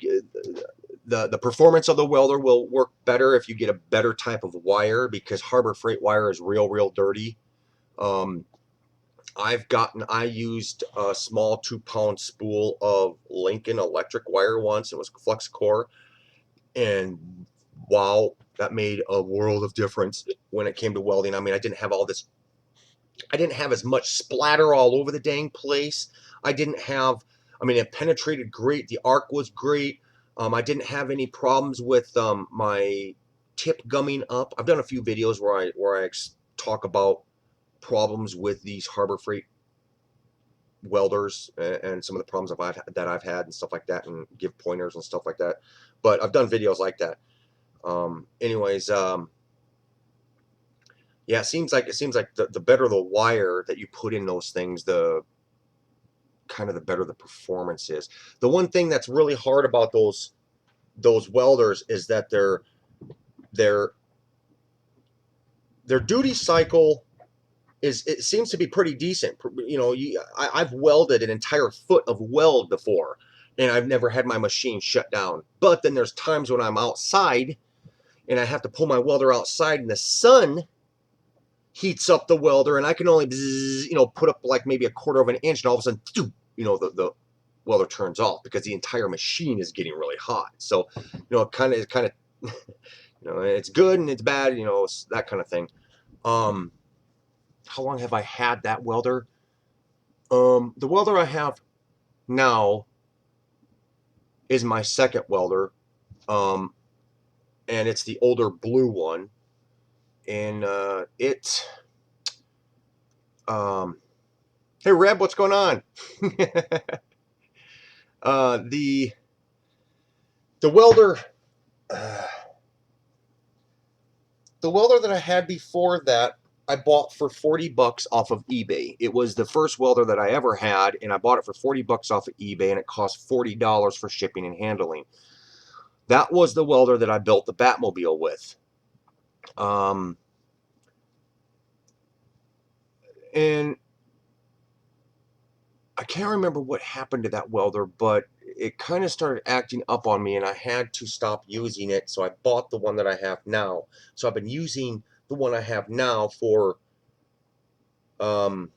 S1: the performance of the welder will work better if you get a better type of wire, because Harbor Freight wire is real dirty. I used a small 2-pound spool of Lincoln electric wire once. It was flux core, and wow, that made a world of difference when it came to welding. I mean, I didn't have as much splatter all over the dang place. It penetrated great. The arc was great. I didn't have any problems with my tip gumming up. I've done a few videos where I talk about problems with these Harbor Freight welders and some of the problems that I've had and stuff like that, and give pointers and stuff like that. But I've done videos like that. Yeah, it seems like the better the wire that you put in those things, the better the performance is. The one thing that's really hard about those welders is that their duty cycle it seems to be pretty decent. I've welded an entire foot of weld before, and I've never had my machine shut down. But then there's times when I'm outside and I have to pull my welder outside, and the sun heats up the welder, and I can only put up like maybe a quarter of an inch, and all of a sudden, the welder turns off because the entire machine is getting really hot. So, it kind of, it's good and it's bad, it's that kind of thing. How long have I had that welder? The welder I have now is my second welder, and it's the older blue one, and hey Reb, what's going on? The welder that I had before that, I bought for 40 bucks off of eBay. It was the first welder that I ever had, and I bought it for 40 bucks off of eBay, and it cost $40 for shipping and handling. That was the welder that I built the Batmobile with. And I can't remember what happened to that welder, but it kind of started acting up on me and I had to stop using it. So I bought the one that I have now. So I've been using the one I have now for um,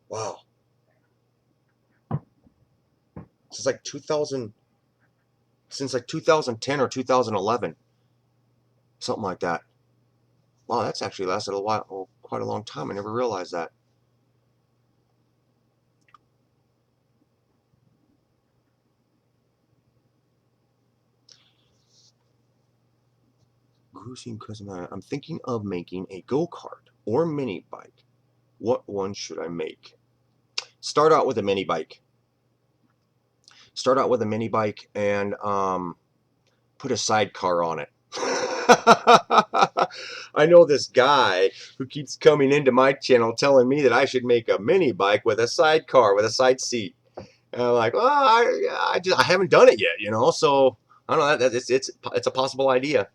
S1: wow, since like 2000, since like 2010 or 2011, something like that. Wow, that's actually lasted a while, oh, quite a long time. I never realized that. Gruesome cousin, I'm thinking of making a go-kart or mini bike. What one should I make? Start out with a mini bike. Start out with a mini bike and put a sidecar on it. I know this guy who keeps coming into my channel telling me that I should make a mini bike with a sidecar, with a side seat. And I'm like, well, I haven't done it yet, you know. So I don't know. It's a possible idea.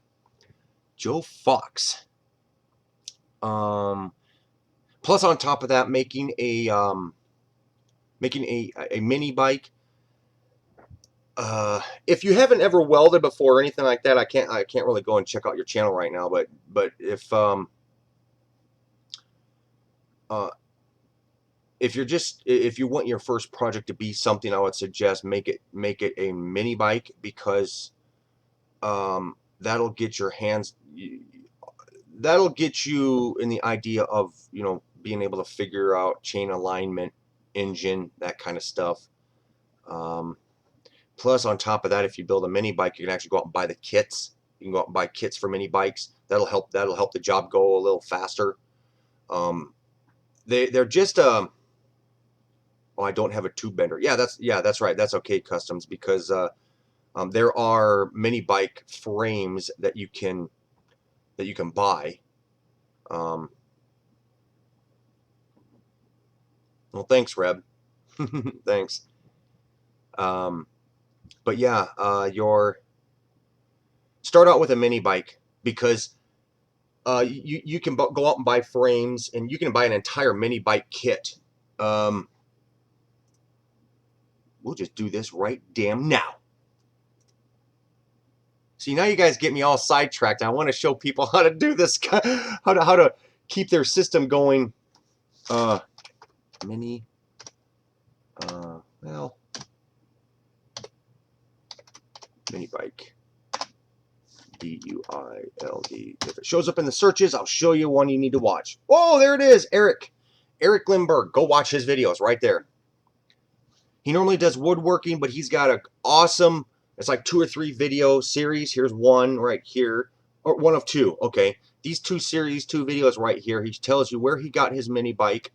S1: Joe Fox. Um, Plus, on top of that, making a mini bike. If you haven't ever welded before or anything like that, I can't really go and check out your channel right now. But uh, if you want your first project to be something, I would suggest make it a mini bike, because that'll get your hands, that'll get you in the idea of, you know, being able to figure out chain alignment, engine, that kind of stuff. Plus, on top of that, if you build a mini bike, you can actually go out and buy the kits. You can go out and buy kits for mini bikes. That'll help the job go a little faster. Um, they're just oh, I don't have a tube bender. Yeah, that's right. That's okay, Customs, because there are mini bike frames that you can buy. Um, well, thanks, Reb. Thanks. Um, but yeah, start out with a mini bike, because you can go out and buy frames, and you can buy an entire mini bike kit. Um, we'll just do this right damn now. See, now you guys get me all sidetracked. I want to show people how to do this, how to keep their system going. Mini, well, mini bike. BUILD. If it shows up in the searches, I'll show you one you need to watch. Oh, there it is, Eric. Eric Lindbergh. Go watch his videos right there. He normally does woodworking, but he's got an awesome, it's like 2 or 3 video series. Here's one right here, or one of 2. Okay, these 2 videos right here. He tells you where he got his mini bike,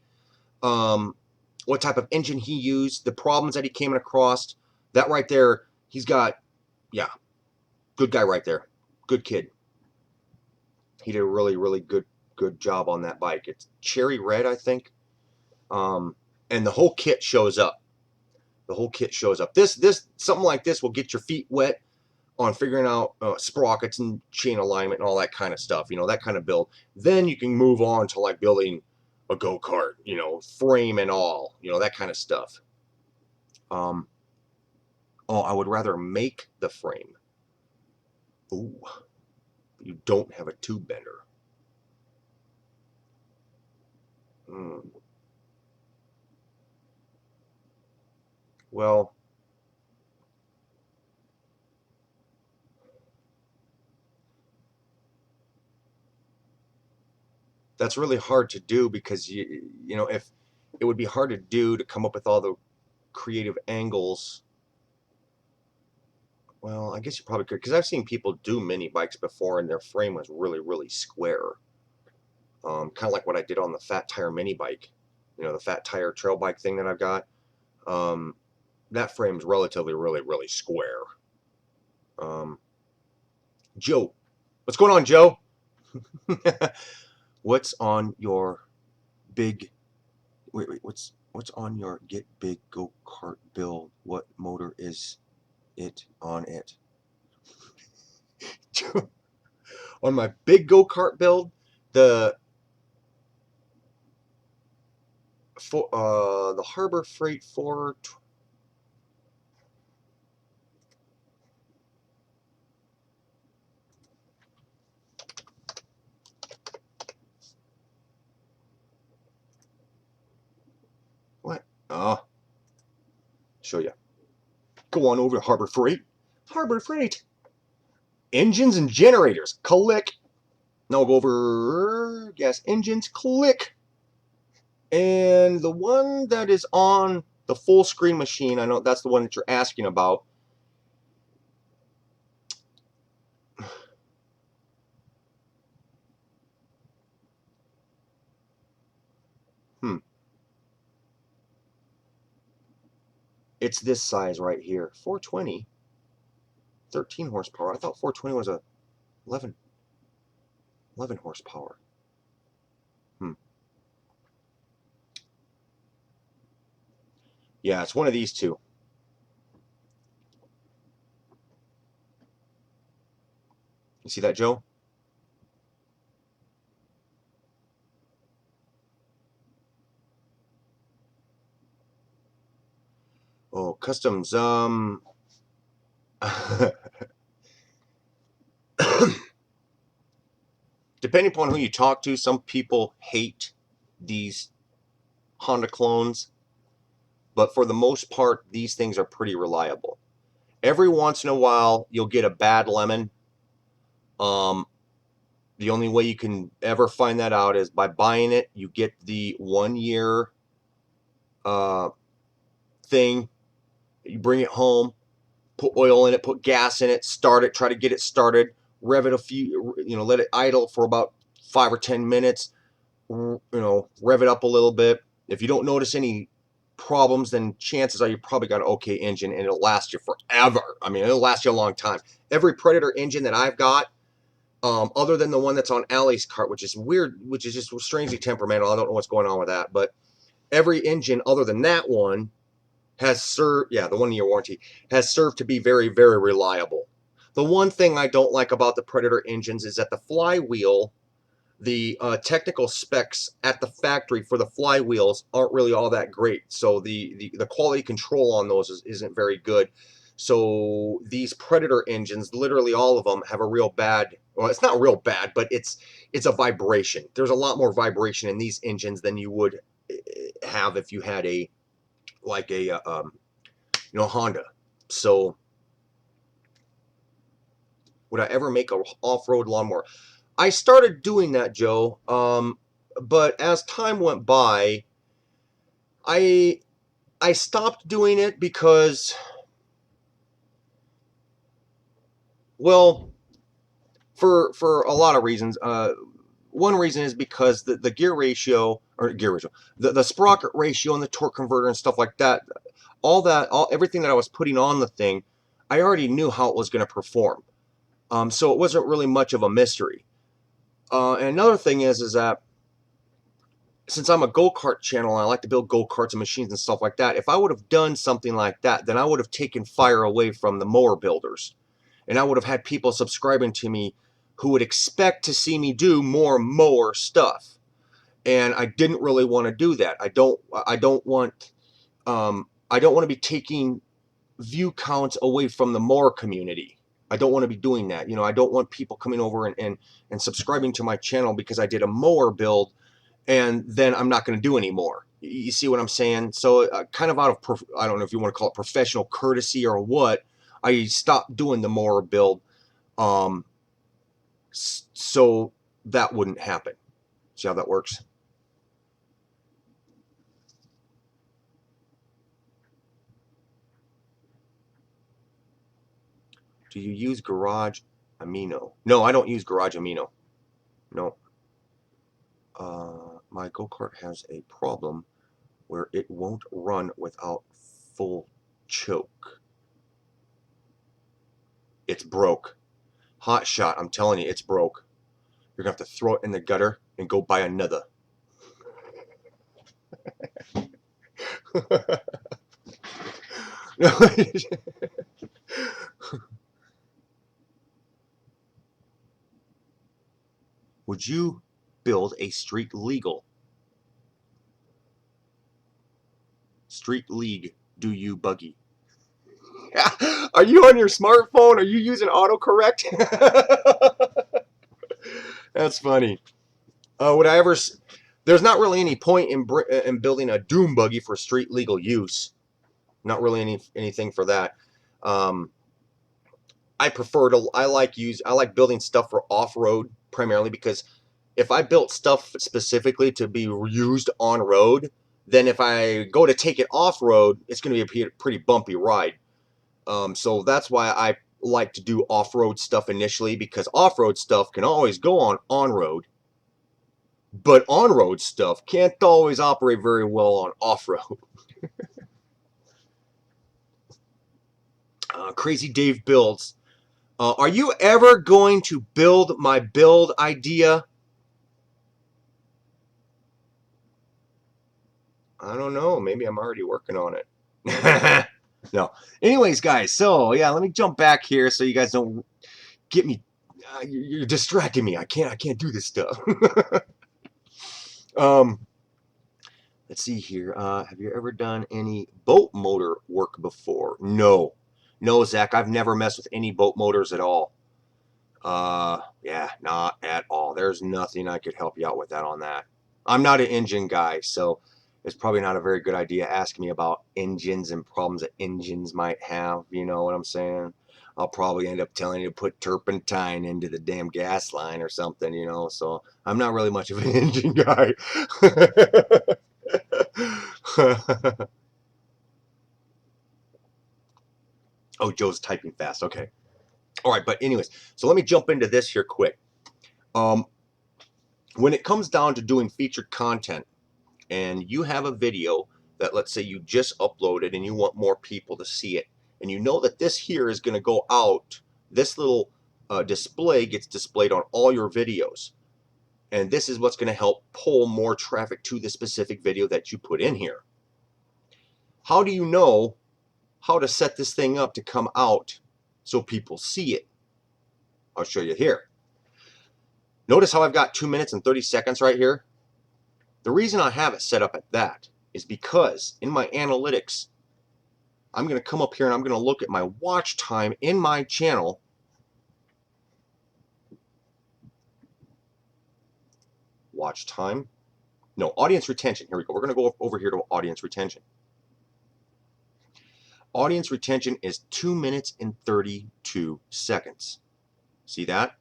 S1: what type of engine he used, the problems that he came across. That right there, he's got, yeah, good guy right there. Good kid. He did a really, really good job on that bike. It's cherry red, I think. And the whole kit shows up. The whole kit shows up. This something like this will get your feet wet on figuring out sprockets and chain alignment and all that kind of stuff. You know, that kind of build. Then you can move on to like building a go-kart, you know, frame and all, you know, that kind of stuff. Oh, I would rather make the frame. Ooh, you don't have a tube bender. Well, that's really hard to do, because you know, if it would be hard to do to come up with all the creative angles. Well, I guess you probably could, because I've seen people do mini bikes before and their frame was really, really square. Kind of like what I did on the Fat Tire mini bike. You know, the Fat Tire trail bike thing that I've got. That frame's relatively, really, really square. Joe. What's going on, Joe? What's on your big... Wait, what's on your get big go-kart build? What motor is on it. On my big go-kart build, the Harbor Freight 4. What? Oh, show you. Go on over to Harbor Freight. Harbor Freight. Engines and generators. Click. Now we'll go over gas engines. Click. And the one that is on the full screen machine, I know that's the one that you're asking about. It's this size right here. 420. 13 horsepower. I thought 420 was a 11 horsepower. Yeah, it's one of these two. You see that, Joe? Oh, customs. Depending upon who you talk to, some people hate these Honda clones, but for the most part, these things are pretty reliable. Every once in a while, you'll get a bad lemon. The only way you can ever find that out is by buying it. You get the 1 year thing. You bring it home, put oil in it, put gas in it, start it, try to get it started, rev it a few, let it idle for about 5 or 10 minutes, rev it up a little bit. If you don't notice any problems, then chances are you probably got an okay engine and it'll last you forever. I mean, it'll last you a long time. Every Predator engine that I've got, other than the one that's on Allie's cart, which is weird, which is just strangely temperamental. I don't know what's going on with that, but every engine other than that one has served, the 1 year warranty, has served to be very, very reliable. The one thing I don't like about the Predator engines is that the flywheel, the technical specs at the factory for the flywheels aren't really all that great. So the quality control on those isn't very good. So these Predator engines, literally all of them, have a real bad, well, it's not real bad, but it's a vibration. There's a lot more vibration in these engines than you would have if you had a Honda. So would I ever make a off-road lawnmower? I started doing that, Joe, but as time went by, I stopped doing it because, well, for a lot of reasons. One reason is because the gear ratio, the sprocket ratio and the torque converter and stuff like that, everything that I was putting on the thing, I already knew how it was going to perform. So it wasn't really much of a mystery. And another thing is that since I'm a go-kart channel and I like to build go-karts and machines and stuff like that, if I would have done something like that, then I would have taken fire away from the mower builders. And I would have had people subscribing to me who would expect to see me do more mower stuff. And I didn't really want to do that. I don't want to be taking view counts away from the mower community. I don't want to be doing that. I don't want people coming over and subscribing to my channel because I did a mower build and then I'm not going to do any more. You see what I'm saying? So kind of out of, I don't know if you want to call it professional courtesy or what, I stopped doing the mower build so that wouldn't happen. See how that works? Do you use Garage Amino? No, I don't use Garage Amino. No. My go-kart has a problem where it won't run without full choke. It's broke. Hot shot, I'm telling you, it's broke. You're going to have to throw it in the gutter and go buy another. Would you build a street league do you buggy? Are you on your smartphone? Are you using autocorrect? That's funny. Would I ever? There's not really any point in building a doom buggy for street legal use. Not really anything for that. Um, I like building stuff for off road primarily because if I built stuff specifically to be used on road, then if I go to take it off road, it's going to be a pretty bumpy ride. So that's why I like to do off-road stuff initially, because off-road stuff can always go on-road, but on-road stuff can't always operate very well on off-road. Crazy Dave builds. Are you ever going to build my build idea? I don't know. Maybe I'm already working on it. No. Anyways, guys, so yeah, let me jump back here so you guys don't get me. You're distracting me. I can't do this stuff. Let's see here. Have you ever done any boat motor work before? No. No, Zach, I've never messed with any boat motors at all. Yeah, not at all. There's nothing I could help you out with that on that. I'm not an engine guy, so it's probably not a very good idea asking me about engines and problems that engines might have. You know what I'm saying? I'll probably end up telling you to put turpentine into the damn gas line or something, you know, so I'm not really much of an engine guy. Oh, Joe's typing fast. Okay. All right, but anyways, so let me jump into this here quick. When it comes down to doing featured content and you have a video that, let's say, you just uploaded and you want more people to see it, and you know that this here is going to go out, this little display gets displayed on all your videos, and this is what's going to help pull more traffic to the specific video that you put in here. How do you know how to set this thing up to come out so people see it? I'll show you here. Notice how I've got 2 minutes and 30 seconds right here? The reason I have it set up at that is because in my analytics, I'm going to come up here and I'm going to look at my watch time in my channel. Watch time. No, audience retention. Here we go. We're going to go over here to audience retention. Audience retention is 2 minutes and 32 seconds. See that?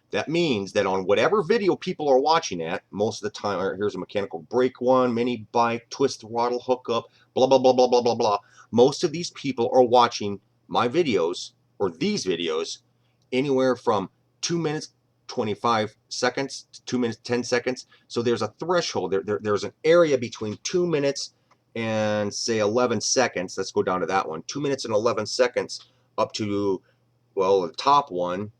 S1: That means that on whatever video people are watching at, most of the time, here's a mechanical brake one, mini bike, twist throttle hookup, blah, blah, blah, blah, blah, blah, blah. Most of these people are watching my videos, or these videos, anywhere from 2 minutes 25 seconds to 2 minutes 10 seconds. So there's a threshold. There's an area between 2 minutes and, say, 11 seconds. Let's go down to that one. 2 minutes and 11 seconds up to, well, the top one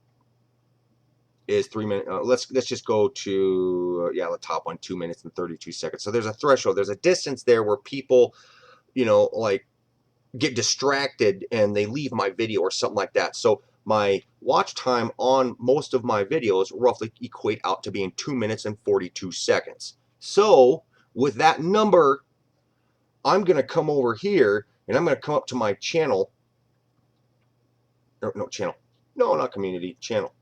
S1: is 3 minutes. Let's just go to yeah, the top one, 2 minutes and 32 seconds. So there's a threshold. There's a distance there where people, you know, like get distracted and they leave my video or something like that. So my watch time on most of my videos roughly equate out to being 2 minutes and 42 seconds. So with that number, I'm going to come over here and I'm going to come up to my channel. No, channel. No, not community. Channel.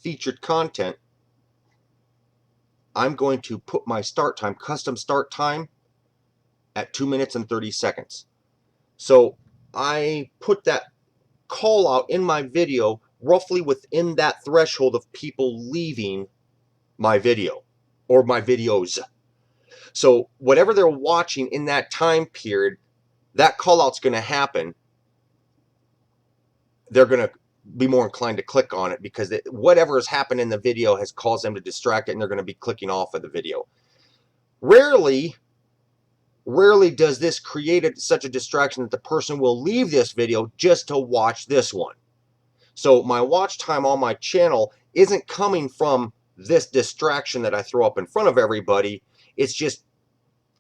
S1: Featured content. I'm going to put my start time, custom start time, at 2 minutes and 30 seconds. So I put that call out in my video roughly within that threshold of people leaving my video or my videos. So whatever they're watching in that time period, that call out's going to happen. They're going to be more inclined to click on it because whatever has happened in the video has caused them to distract it, and they're going to be clicking off of the video. Rarely does this create such a distraction that the person will leave this video just to watch this one. So my watch time on my channel isn't coming from this distraction that I throw up in front of everybody. It's just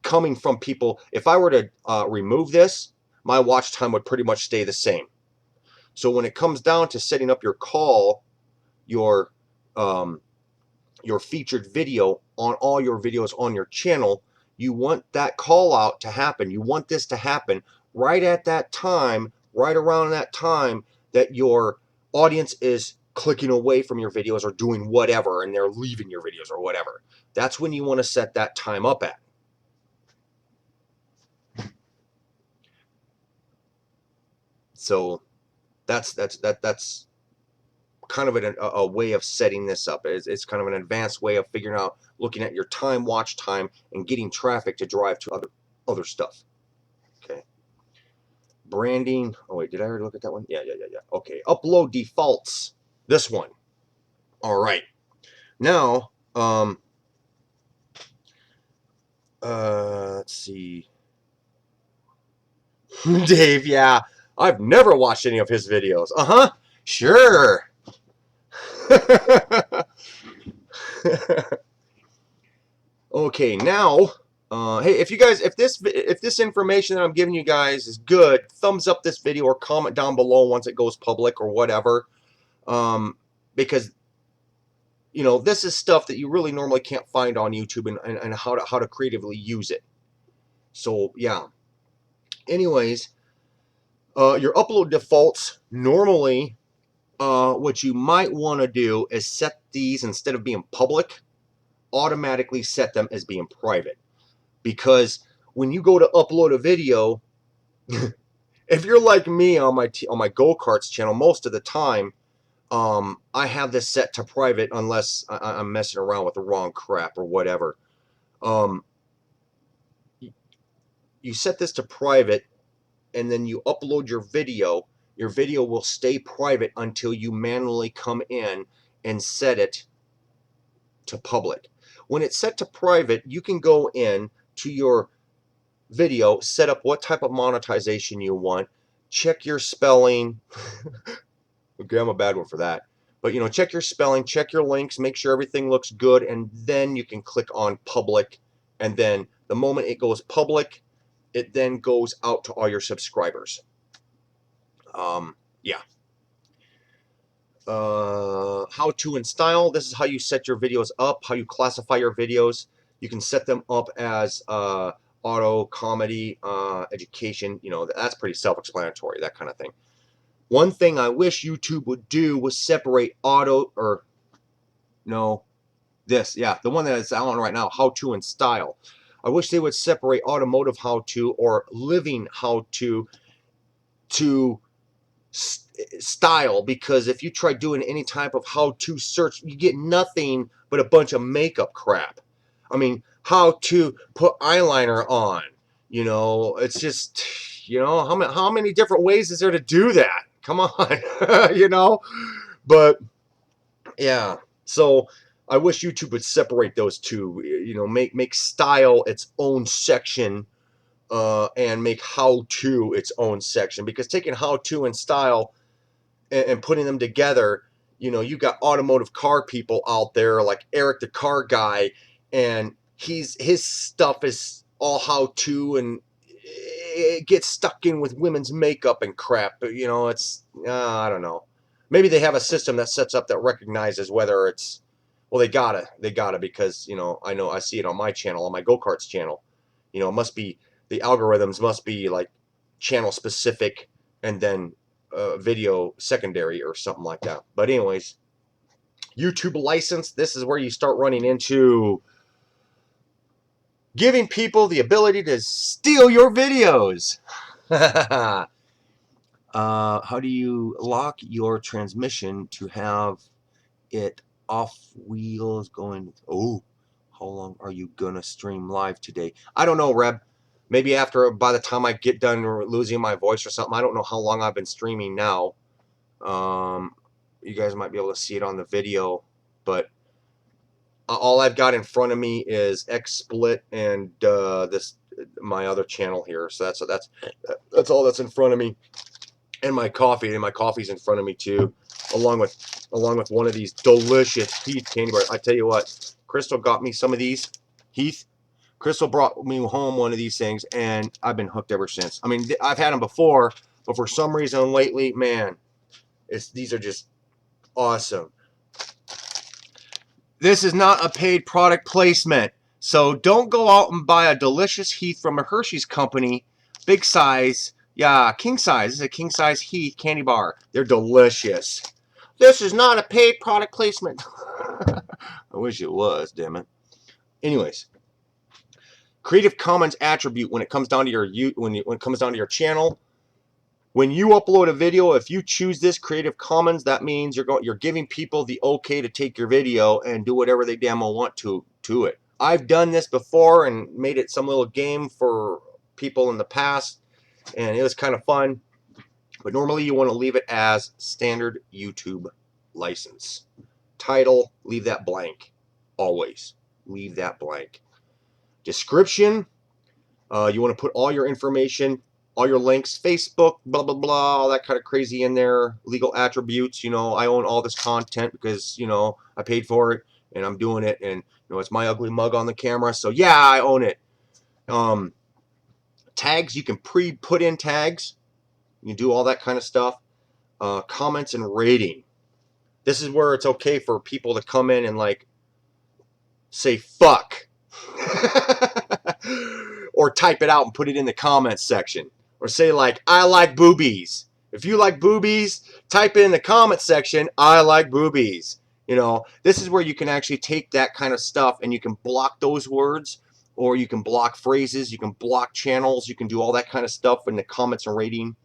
S1: coming from people. If I were to remove this, my watch time would pretty much stay the same. So when it comes down to setting up your call, your featured video on all your videos on your channel, you want that call out to happen. You want this to happen right at that time, right around that time that your audience is clicking away from your videos or doing whatever and they're leaving your videos or whatever. That's when you want to set that time up at. So that's kind of a way of setting this up. It's kind of an advanced way of figuring out, looking at your time, watch time, and getting traffic to drive to other stuff. Okay. Branding. Oh wait, did I already look at that one? Yeah. Okay. Upload defaults. This one. All right. Now, let's see. Dave, yeah, I've never watched any of his videos. Sure. Okay, now, hey, if this information that I'm giving you guys is good, thumbs up this video or comment down below once it goes public or whatever, because this is stuff that you really normally can't find on YouTube, and how to creatively use it. So yeah. Anyways, your upload defaults, normally what you might want to do is set these, instead of being public, automatically set them as being private. Because when you go to upload a video, if you're like me on my go-karts channel, most of the time I have this set to private unless I'm messing around with the wrong crap or whatever. You set this to private, and then you upload your video. Your video will stay private until you manually come in and set it to public. When it's set to private, you can go in to your video, set up what type of monetization you want, check your spelling. Okay, I'm a bad one for that. But check your spelling, check your links, make sure everything looks good, and then you can click on public. And then the moment it goes public, it then goes out to all your subscribers. Yeah. How to and style. This is how you set your videos up, how you classify your videos. You can set them up as auto, comedy, education. That's pretty self-explanatory, that kind of thing. One thing I wish YouTube would do was separate auto, or no, this, yeah, the one that is on right now, how to and style. I wish they would separate automotive how to or living how to style, because if you try doing any type of how to search, you get nothing but a bunch of makeup crap. I mean, how to put eyeliner on, it's just, how many different ways is there to do that? Come on. But yeah, so I wish YouTube would separate those two, make style its own section, and make how to its own section. Because taking how to and style and putting them together, you got automotive car people out there like Eric the Car Guy, and his stuff is all how to, and it gets stuck in with women's makeup and crap. But it's I don't know. Maybe they have a system that sets up that recognizes whether it's, well, they gotta because I see it on my channel, on my go-karts channel. It must be, the algorithms must be like channel specific, and then video secondary or something like that. But anyways, YouTube license, this is where you start running into giving people the ability to steal your videos. How do you lock your transmission to have it off wheels going? Oh, how long are you gonna stream live today? I don't know, Reb. Maybe by the time I get done losing my voice or something. I don't know how long I've been streaming now. You guys might be able to see it on the video, but all I've got in front of me is XSplit and my other channel here. So that's all that's in front of me, and my coffee, and my coffee's in front of me too, along with one of these delicious Heath candy bars. I tell you what, Crystal got me some of these. Heath, Crystal brought me home one of these things, and I've been hooked ever since. I mean, I've had them before, but for some reason lately, man, these are just awesome. This is not a paid product placement, so don't go out and buy a delicious Heath from a Hershey's company, big size, yeah, king size. This is a king size Heath candy bar. They're delicious. This is not a paid product placement. I wish it was, damn it. Anyways, Creative Commons attribute when it comes down to your when it comes down to your channel. When you upload a video, if you choose this Creative Commons, that means you're giving people the okay to take your video and do whatever they damn well want to it. I've done this before and made it some little game for people in the past, and it was kind of fun. But normally you want to leave it as standard YouTube license. Title, leave that blank. Always leave that blank. Description, you want to put all your information, all your links, Facebook, blah, blah, blah, all that kind of crazy in there. Legal attributes, you know, I own all this content because, you know, I paid for it and I'm doing it, and, you know, it's my ugly mug on the camera, so yeah, I own it. Tags, you can put in tags. You can do all that kind of stuff. Comments and rating. This is where it's okay for people to come in and, like, say fuck. Or type it out and put it in the comments section. Or say, like, I like boobies. If you like boobies, type in the comments section, I like boobies. You know, this is where you can actually take that kind of stuff and you can block those words, or you can block phrases, you can block channels, you can do all that kind of stuff in the comments and rating.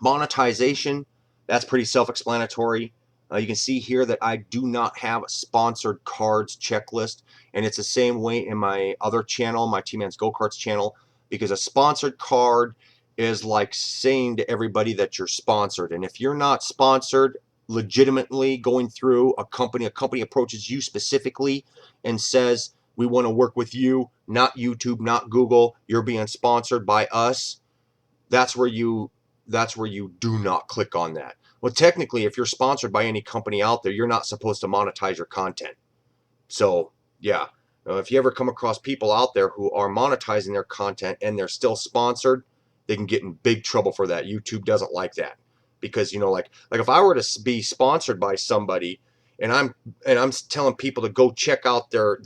S1: Monetization, that's pretty self-explanatory. You can see here that I do not have a sponsored cards checklist, and it's the same way in my other channel, my T-Man's Go-Karts channel, because a sponsored card is like saying to everybody that you're sponsored. And if you're not sponsored, legitimately going through a company approaches you specifically and says, we want to work with you, not YouTube, not Google, you're being sponsored by us, that's where you do not click on that. Well, technically, if you're sponsored by any company out there, you're not supposed to monetize your content. So, yeah, if you ever come across people out there who are monetizing their content and they're still sponsored, they can get in big trouble for that. YouTube doesn't like that. Because, you know, like if I were to be sponsored by somebody and I'm telling people to go check out their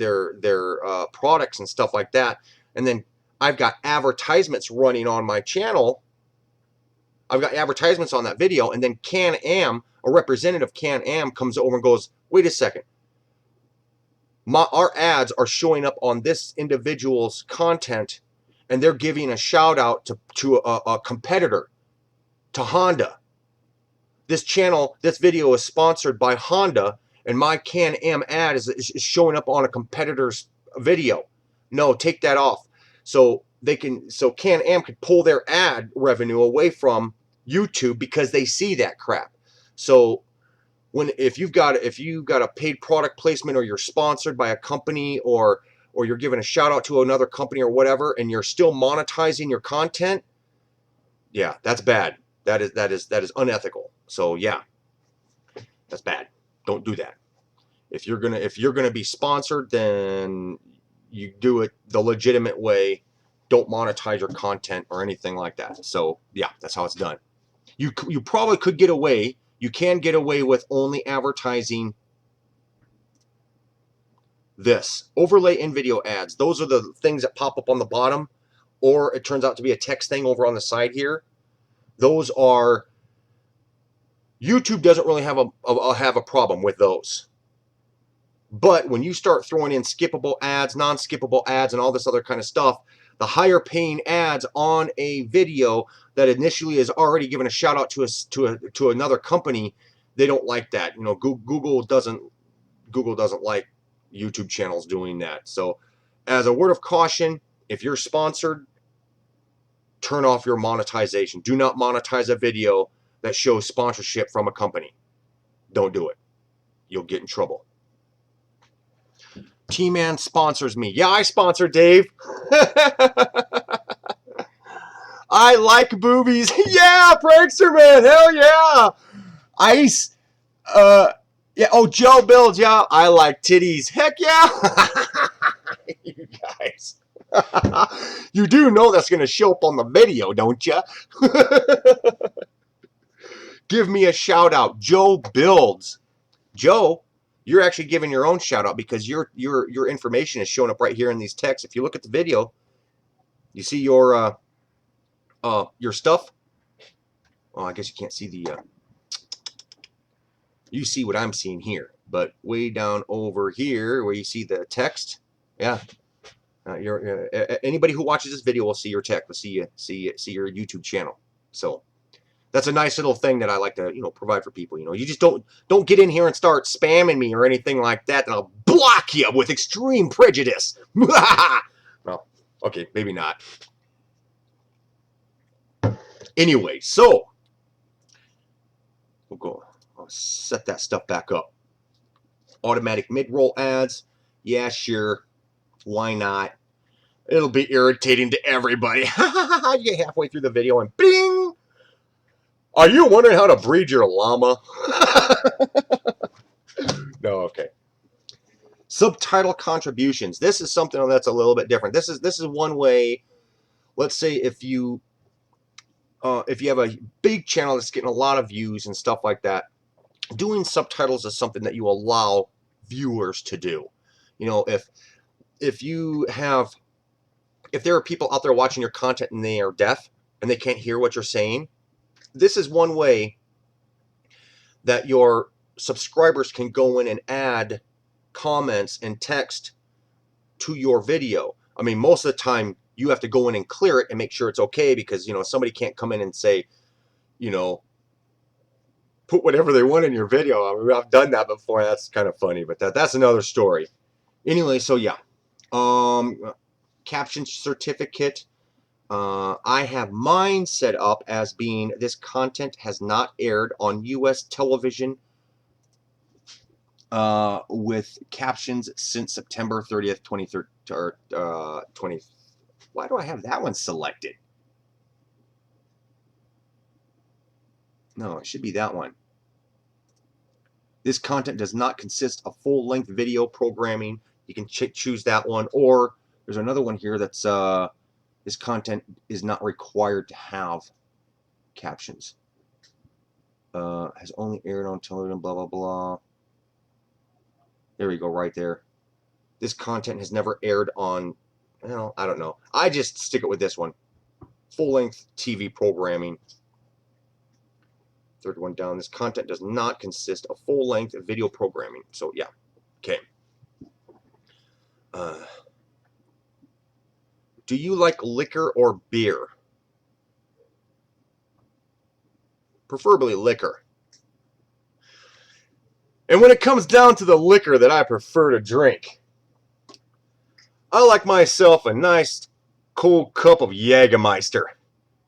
S1: products and stuff like that, and then I've got advertisements running on my channel, I've got advertisements on that video, and then Can-Am, a representative Can-Am, comes over and goes, wait a second, our ads are showing up on this individual's content, and they're giving a shout out to a competitor, to Honda. This video is sponsored by Honda, and my Can-Am ad is showing up on a competitor's video. No, take that off. So Can-Am could pull their ad revenue away from YouTube because they see that crap. So if you've got a paid product placement, or you're sponsored by a company, or you're giving a shout out to another company or whatever, and you're still monetizing your content, yeah, that's bad. That is unethical. So yeah, that's bad. Don't do that. If you're gonna be sponsored, then you do it the legitimate way. Don't monetize your content or anything like that. So yeah, that's how it's done. You probably could get away. You can get away with only advertising this. Overlay in video ads. Those are the things that pop up on the bottom, or it turns out to be a text thing over on the side here. Those are, YouTube doesn't really have a problem with those. But when you start throwing in skippable ads, non-skippable ads, and all this other kind of stuff, the higher paying ads on a video that initially is already given a shout out to another company, they don't like that. You know, Google doesn't like YouTube channels doing that. So as a word of caution, if you're sponsored, turn off your monetization. Do not monetize a video that shows sponsorship from a company. Don't do it. You'll get in trouble. T-Man sponsors me. Yeah, I sponsor Dave. I like boobies. Yeah, Prankster Man. Hell yeah. Ice. Yeah. Oh, Joe Bills. Yeah, I like titties. Heck yeah. You guys. You do know that's going to show up on the video, don't you? Give me a shout out. Joe Builds. Joe, you're actually giving your own shout out because your information is showing up right here in these texts. If you look at the video, you see your stuff. Oh, I guess you can't see the you see what I'm seeing here, but way down over here where you see the text, yeah, anybody who watches this video will see your text, will see your YouTube channel. So that's a nice little thing that I like to provide for people. You just don't get in here and start spamming me or anything like that, and I'll block you with extreme prejudice. Well, okay, maybe not. Anyway, so we'll go. I'll set that stuff back up. Automatic mid-roll ads. Yeah, sure. Why not? It'll be irritating to everybody. You get halfway through the video and bing! Are you wondering how to breed your llama? No, okay. Subtitle contributions. This is something that's a little bit different. This is one way. Let's say if you have a big channel that's getting a lot of views and stuff like that, doing subtitles is something that you allow viewers to do. If there are people out there watching your content and they are deaf and they can't hear what you're saying, this is one way that your subscribers can go in and add comments and text to your video. I mean, most of the time you have to go in and clear it and make sure it's okay, because somebody can't come in and say, put whatever they want in your video. I mean, I've done that before. That's kind of funny, but that's another story. Anyway, so yeah, caption certificate. I have mine set up as being this content has not aired on U.S. television with captions since September 30th, 2013. Why do I have that one selected? No, it should be that one. This content does not consist of full-length video programming. You can choose that one, or there's another one here that's this content is not required to have captions. Has only aired on television, blah, blah, blah. There we go, right there. This content has never aired on, well, I don't know. I just stick it with this one. Full-length TV programming. Third one down. This content does not consist of full-length video programming. So, yeah. Okay. Do you like liquor or beer? Preferably liquor. And when it comes down to the liquor that I prefer to drink, I like myself a nice cold cup of Jägermeister.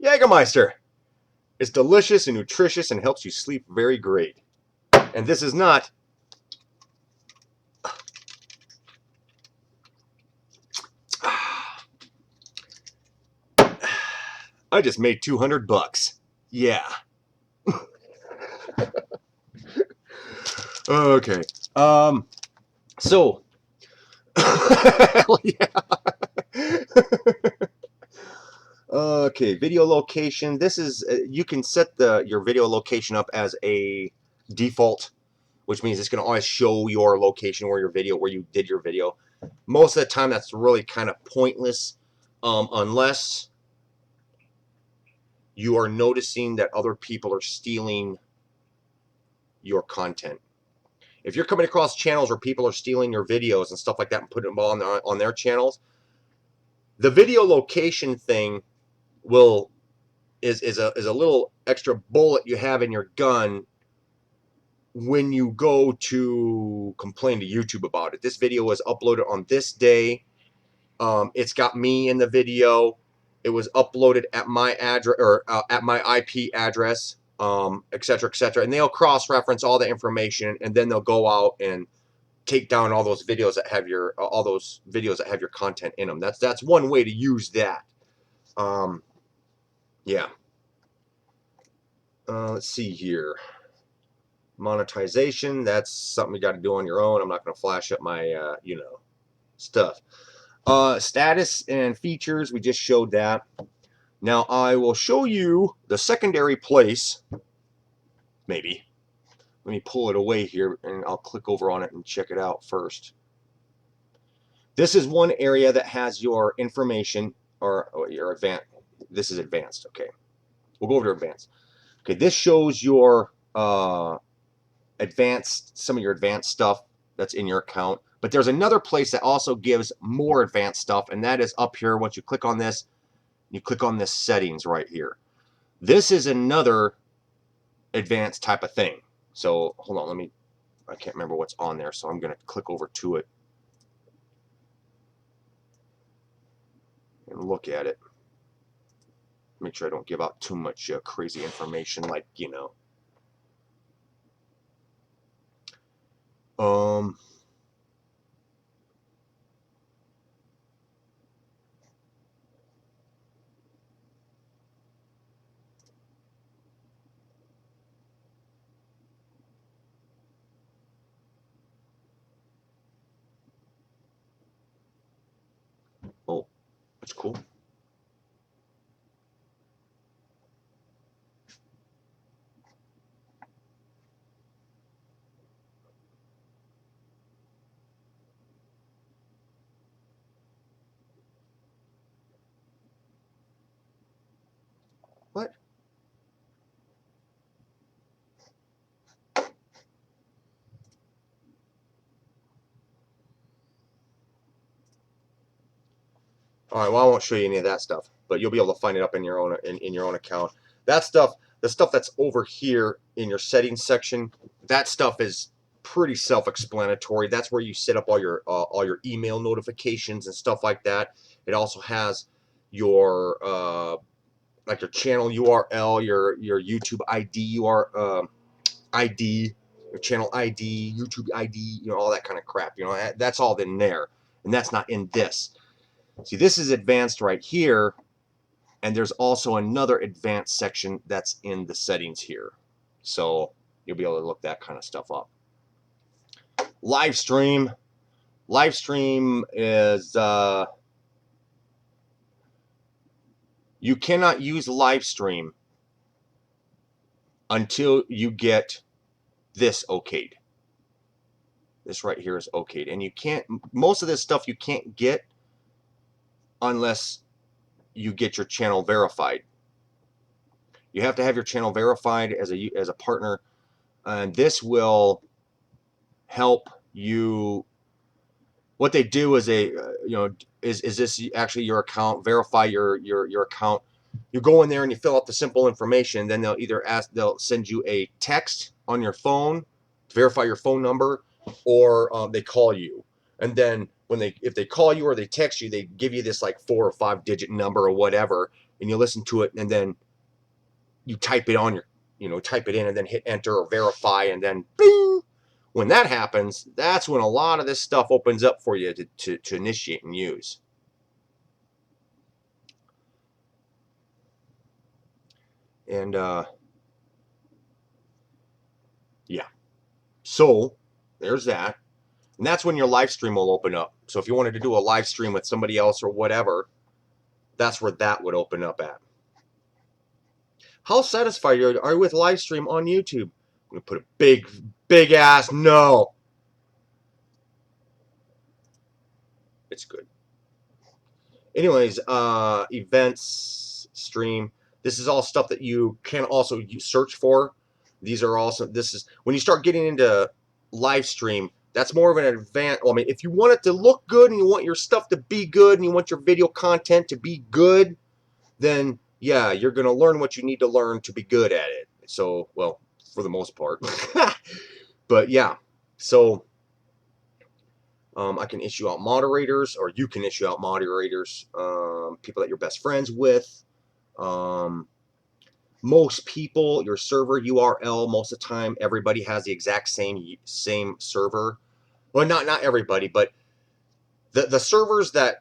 S1: Jägermeister. It's delicious and nutritious and helps you sleep very great. And this is not... I just made $200. Yeah. Okay. So. Yeah. Okay, video location. This is you can set your video location up as a default, which means it's going to always show your location where you did your video. Most of the time, that's really kind of pointless, unless you are noticing that other people are stealing your content. If you're coming across channels where people are stealing your videos and stuff like that and putting them on their channels, the video location thing is a little extra bullet you have in your gun when you go to complain to YouTube about it. This video was uploaded on this day. It's got me in the video. It was uploaded at my address, or at my IP address, etc., etc. And they'll cross-reference all the information, and then they'll go out and take down all those videos that have your content in them. That's one way to use that. Yeah. Let's see here. Monetization. That's something you got to do on your own. I'm not going to flash up my stuff. Status and features, we just showed that. Now I will show you the secondary place, maybe. Let me pull it away here and I'll click over on it and check it out first. This is one area that has your information or your advanced. This is advanced, okay. We'll go over to advanced. Okay, this shows your advanced, some of your advanced stuff that's in your account. But there's another place that also gives more advanced stuff, and that is up here. Once you click on this, you click on this settings right here. This is another advanced type of thing. So hold on, I can't remember what's on there, so I'm going to click over to it and look at it. Make sure I don't give out too much crazy information, like, you know. Oh, that's cool. What? All right, well, I won't show you any of that stuff, but you'll be able to find it up in your own in your own account. That stuff, the stuff that's over here in your settings section, that stuff is pretty self-explanatory. That's where you set up all your email notifications and stuff like that. It also has your like your channel URL, your YouTube ID, ID, your channel ID, YouTube ID, you know, all that kind of crap. You know, that's all in there, and that's not in this. See, this is advanced right here, and there's also another advanced section that's in the settings here. So you'll be able to look that kind of stuff up. Live stream. Live stream is, you cannot use live stream until you get this okayed. This right here is okayed. And you can't, most of this stuff you can't get unless you get your channel verified. You have to have your channel verified as a partner, and this will help you. What they do is you know, is this actually your account? Verify your account. You go in there and you fill out the simple information. Then they'll send you a text on your phone to verify your phone number, or they call you. And then if they call you or they text you, they give you this like 4 or 5 digit number or whatever, and you listen to it, and then you type it on type it in and then hit enter or verify, and then bing. When that happens, that's when a lot of this stuff opens up for you to initiate and use. And yeah, so there's that. And that's when your live stream will open up. So if you wanted to do a live stream with somebody else or whatever, that's where that would open up at. How satisfied are you with live stream on YouTube? I'm going to put a big ass no. It's good. Anyways, events, stream. This is all stuff that you can also search for. These are also, this is, when you start getting into live stream, that's more of an advanced, well, I mean, if you want it to look good and you want your stuff to be good and you want your video content to be good, then yeah, you're going to learn what you need to learn to be good at it. So, well, for the most part. But yeah, so I can issue out moderators, or you can issue out moderators, people that you're best friends with. Most people, your server URL, most of the time, everybody has the exact same server. Well, not everybody, but the servers that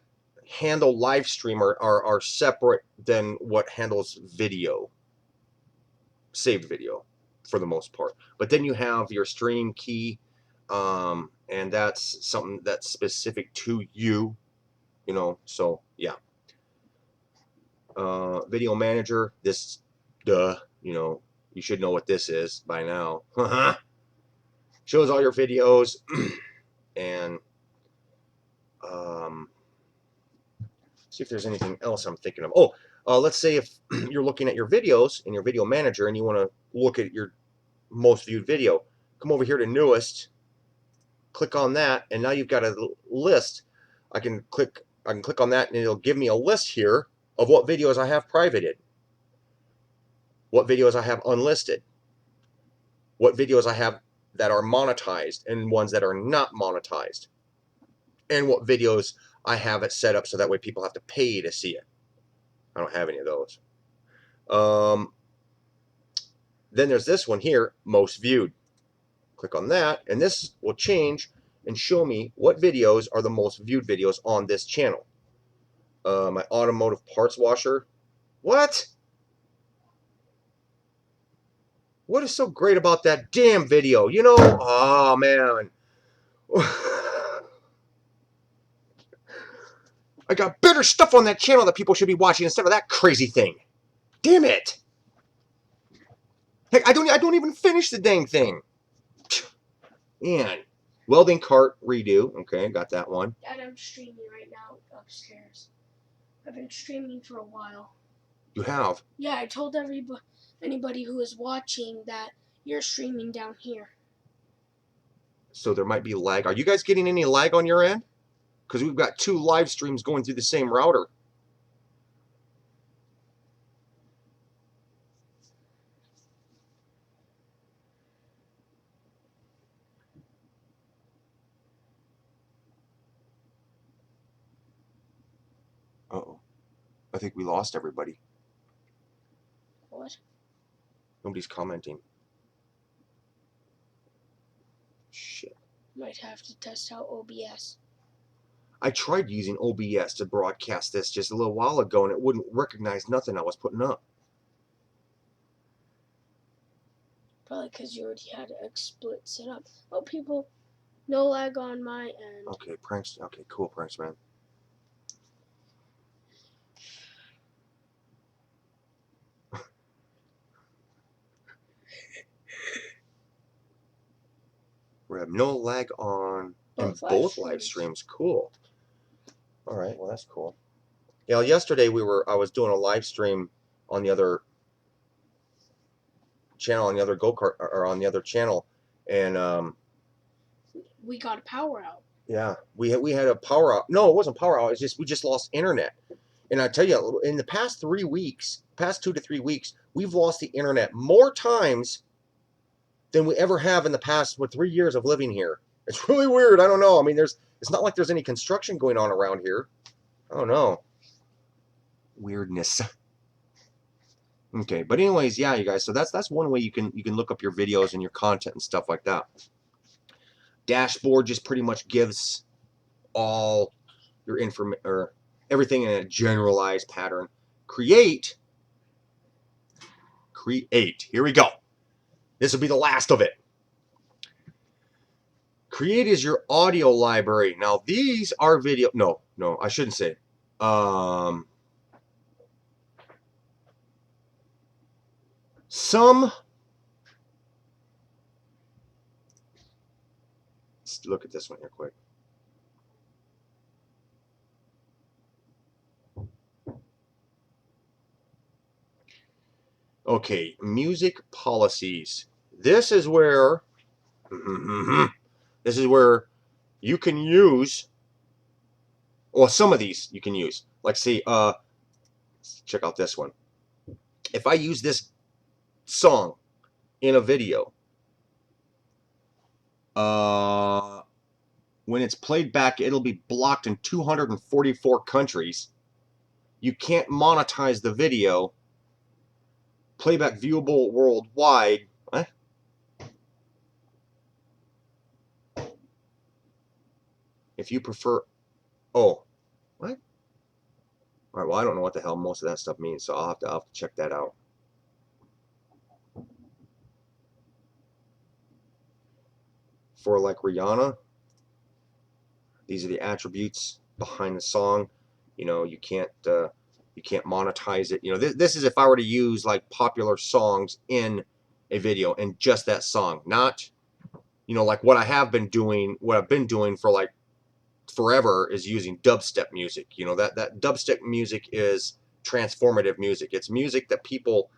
S1: handle live stream are separate than what handles video, saved video, for the most part. But then you have your stream key, and that's something that's specific to you. you know, so yeah. Video manager, this, duh, you know, you should know what this is by now. Shows all your videos. And see if there's anything else I'm thinking of. Oh, let's say if you're looking at your videos in your video manager and you want to look at your most viewed video, come over here to newest, click on that, and now you've got a list. I can click on that, and it'll give me a list here of what videos I have privated, what videos I have unlisted, what videos I have that are monetized and ones that are not monetized, and what videos I have it set up so that way people have to pay to see it. I don't have any of those. Then there's this one here, most viewed. Click on that, and this will change and show me what videos are the most viewed videos on this channel. My automotive parts washer. What? What is so great about that damn video? You know, oh man. I got better stuff on that channel that people should be watching instead of that crazy thing. Damn it. Heck, I don't even finish the dang thing. Man. Welding cart redo. Okay, got that one.
S2: Dad, I'm streaming right now upstairs. I've been streaming for a while.
S1: You have?
S2: Yeah, I told anybody who is watching that you're streaming down here.
S1: So there might be lag. Are you guys getting any lag on your end? Because we've got 2 live streams going through the same router. Uh-oh. I think we lost everybody.
S2: What?
S1: Nobody's commenting. Shit.
S2: Might have to test out OBS.
S1: I tried using OBS to broadcast this just a little while ago, and it wouldn't recognize nothing I was putting up.
S2: Probably because you already had a split set up. Oh, people, no lag on my end.
S1: Okay, pranks. Okay, cool, pranks, man. We have no lag on both live streams. Cool. All right, well that's cool. Yeah, yesterday I was doing a live stream on the other channel, on the other go-kart, or on the other channel, and
S2: we got a power out.
S1: Yeah, we had a power out. No, it wasn't power out. It's just we just lost internet. And I tell you, in the past 3 weeks, past 2 to 3 weeks, we've lost the internet more times than we ever have in the past 3 years of living here. It's really weird. I don't know. I mean, it's not like there's any construction going on around here. I don't know. Weirdness. Okay, but anyways, yeah, you guys. So that's one way you can look up your videos and your content and stuff like that. Dashboard just pretty much gives all your information or everything in a generalized pattern. Create. Here we go. This will be the last of it. Create is your audio library. Now these are video. No, I shouldn't say. Let's look at this one here quick. Okay, music policies. This is where you can use, well, some of these you can use. Like, see, check out this one. If I use this song in a video, when it's played back, it'll be blocked in 244 countries. You can't monetize the video. Playback viewable worldwide. What? If you prefer, oh, what? All right, well, I don't know what the hell most of that stuff means, so I'll have to check that out. For like Rihanna, these are the attributes behind the song. You know, you can't monetize it. You know, this is if I were to use like popular songs in a video and just that song, not, you know, like what I've been doing for like forever is using dubstep music. You know, that dubstep music is transformative music. It's music that people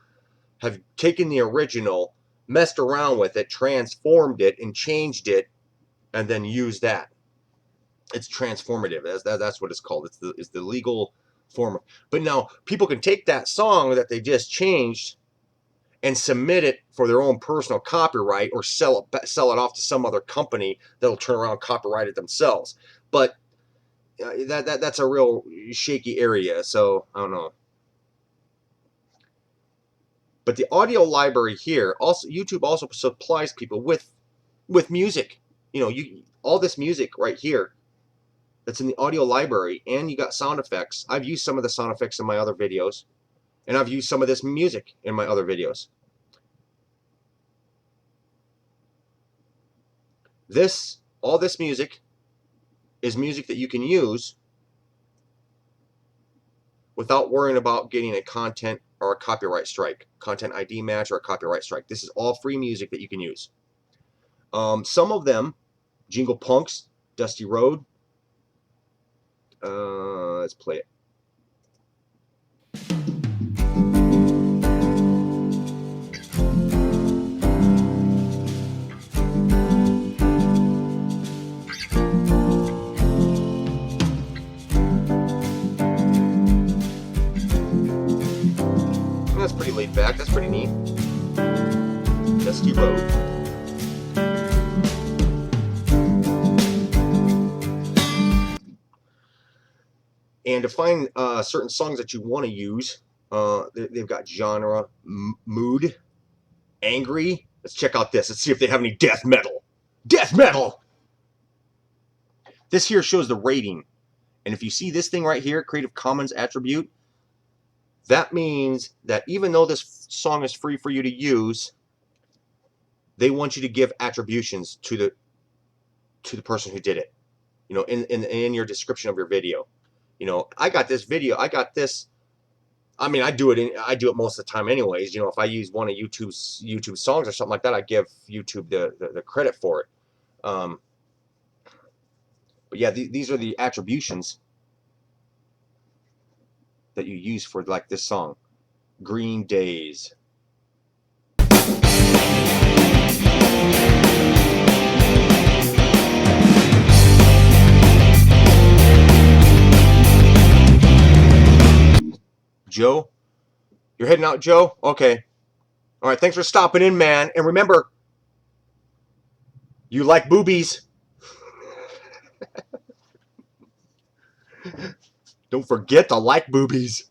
S1: have taken the original, messed around with it, transformed it, and changed it, and then used that. It's transformative. That's what it's called. It's the legal form. But now people can take that song that they just changed and submit it for their own personal copyright, or sell it off to some other company that'll turn around and copyright it themselves. But that's a real shaky area. So I don't know. But the audio library here, also YouTube also supplies people with music. You know, all this music right here that's in the audio library, and you got sound effects. I've used some of the sound effects in my other videos, and I've used some of this music in my other videos. All this music is music that you can use without worrying about getting a content or a copyright strike, content ID match or a copyright strike. This is all free music that you can use. Some of them, Jingle Punks, Dusty Road. Let's play it. That's pretty laid back. That's pretty neat. Dusty Road. And to find certain songs that you want to use, they've got genre, mood, angry. Let's check out this. Let's see if they have any death metal. Death metal! This here shows the rating. And if you see this thing right here, Creative Commons attribute, that means that even though this song is free for you to use, they want you to give attributions to the person who did it. You know, in your description of your video. You know, I got this. I mean, I do it most of the time anyways. You know, if I use one of YouTube songs or something like that, I give YouTube the credit for it. But yeah, these are the attributions that you use for like this song, Green Days. Joe, you're heading out, Joe? Okay. All right, thanks for stopping in, man. And remember, you like boobies. Don't forget to like boobies.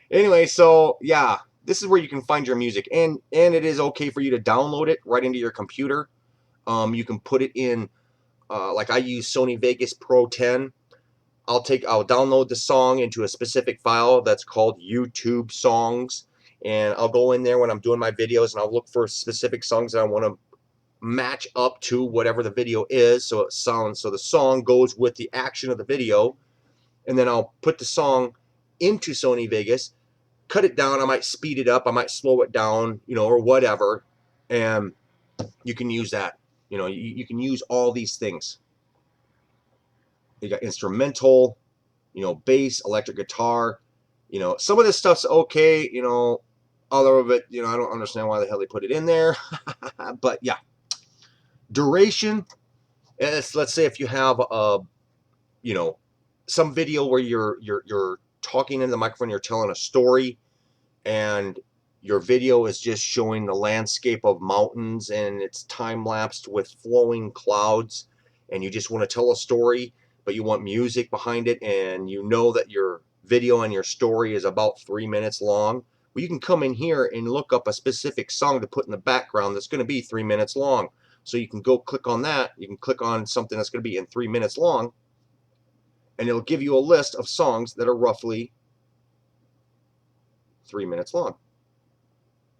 S1: Anyway, so yeah, this is where you can find your music, and it is okay for you to download it right into your computer. You can put it in, like I use Sony Vegas Pro 10. I'll download the song into a specific file that's called YouTube songs, and I'll go in there when I'm doing my videos, and I'll look for specific songs that I want to match up to whatever the video is, so the song goes with the action of the video, and then I'll put the song into Sony Vegas, cut it down. I might speed it up, I might slow it down, you know, or whatever, and you can use that. You know, you can use all these things. You got instrumental, you know, bass, electric guitar. You know, some of this stuff's okay, you know, other of it, you know, I don't understand why the hell they put it in there. But yeah. Duration, let's say if you have a, you know, some video where you're talking into the microphone, you're telling a story, and your video is just showing the landscape of mountains and it's time lapsed with flowing clouds, and you just want to tell a story, but you want music behind it, and you know that your video and your story is about 3 minutes long. Well, you can come in here and look up a specific song to put in the background that's going to be 3 minutes long. So you can go click on that. You can click on something that's going to be in 3 minutes long, and it'll give you a list of songs that are roughly 3 minutes long.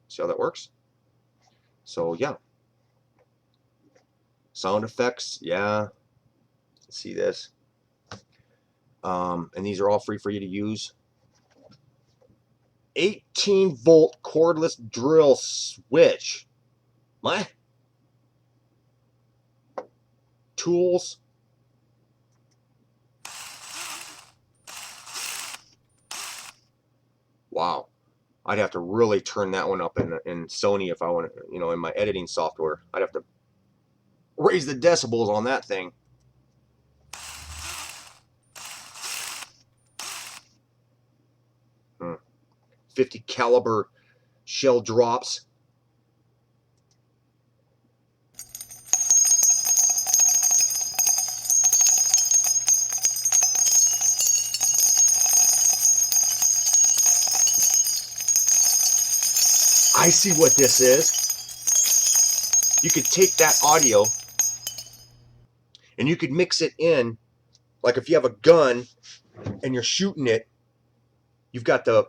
S1: See how that works? So yeah. Sound effects, yeah. See this. And these are all free for you to use. 18-volt cordless drill switch. What? Tools. Wow. I'd have to really turn that one up in Sony if I want to, you know, in my editing software. I'd have to raise the decibels on that thing. 50 caliber shell drops. I see what this is. You could take that audio and you could mix it in, like if you have a gun and you're shooting it, you've got the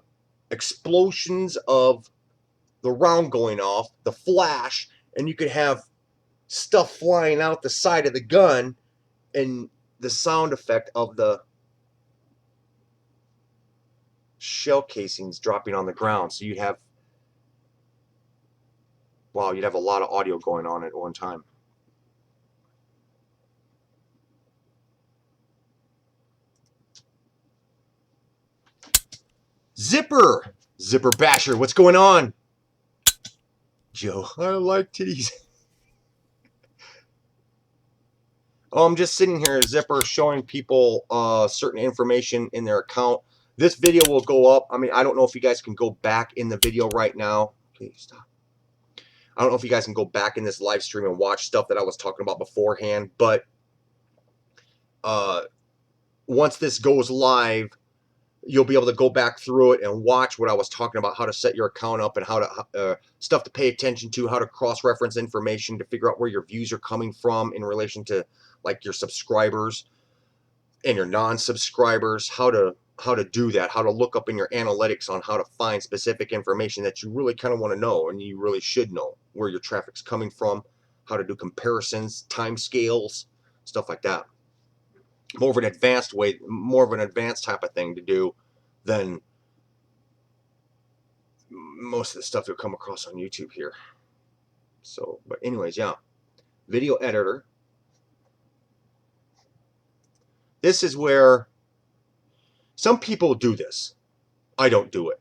S1: explosions of the round going off, the flash, and you could have stuff flying out the side of the gun and the sound effect of the shell casings dropping on the ground. So you'd have, wow, you'd have a lot of audio going on at one time. Zipper basher, what's going on? Joe, I like titties. Oh, I'm just sitting here, Zipper, showing people certain information in their account. This video will go up. I mean, I don't know if you guys can go back in the video right now. Okay, stop. I don't know if you guys can go back in this live stream and watch stuff that I was talking about beforehand, but once this goes live, you'll be able to go back through it and watch what I was talking about, how to set your account up and how to stuff to pay attention to, how to cross-reference information to figure out where your views are coming from in relation to like your subscribers and your non-subscribers, how to do that, how to look up in your analytics on how to find specific information that you really kind of want to know and you really should know where your traffic's coming from, how to do comparisons, time scales, stuff like that. More of an advanced way, more of an advanced type of thing to do than most of the stuff you'll come across on YouTube here. So, but anyways, yeah. Video editor. This is where some people do this. I don't do it.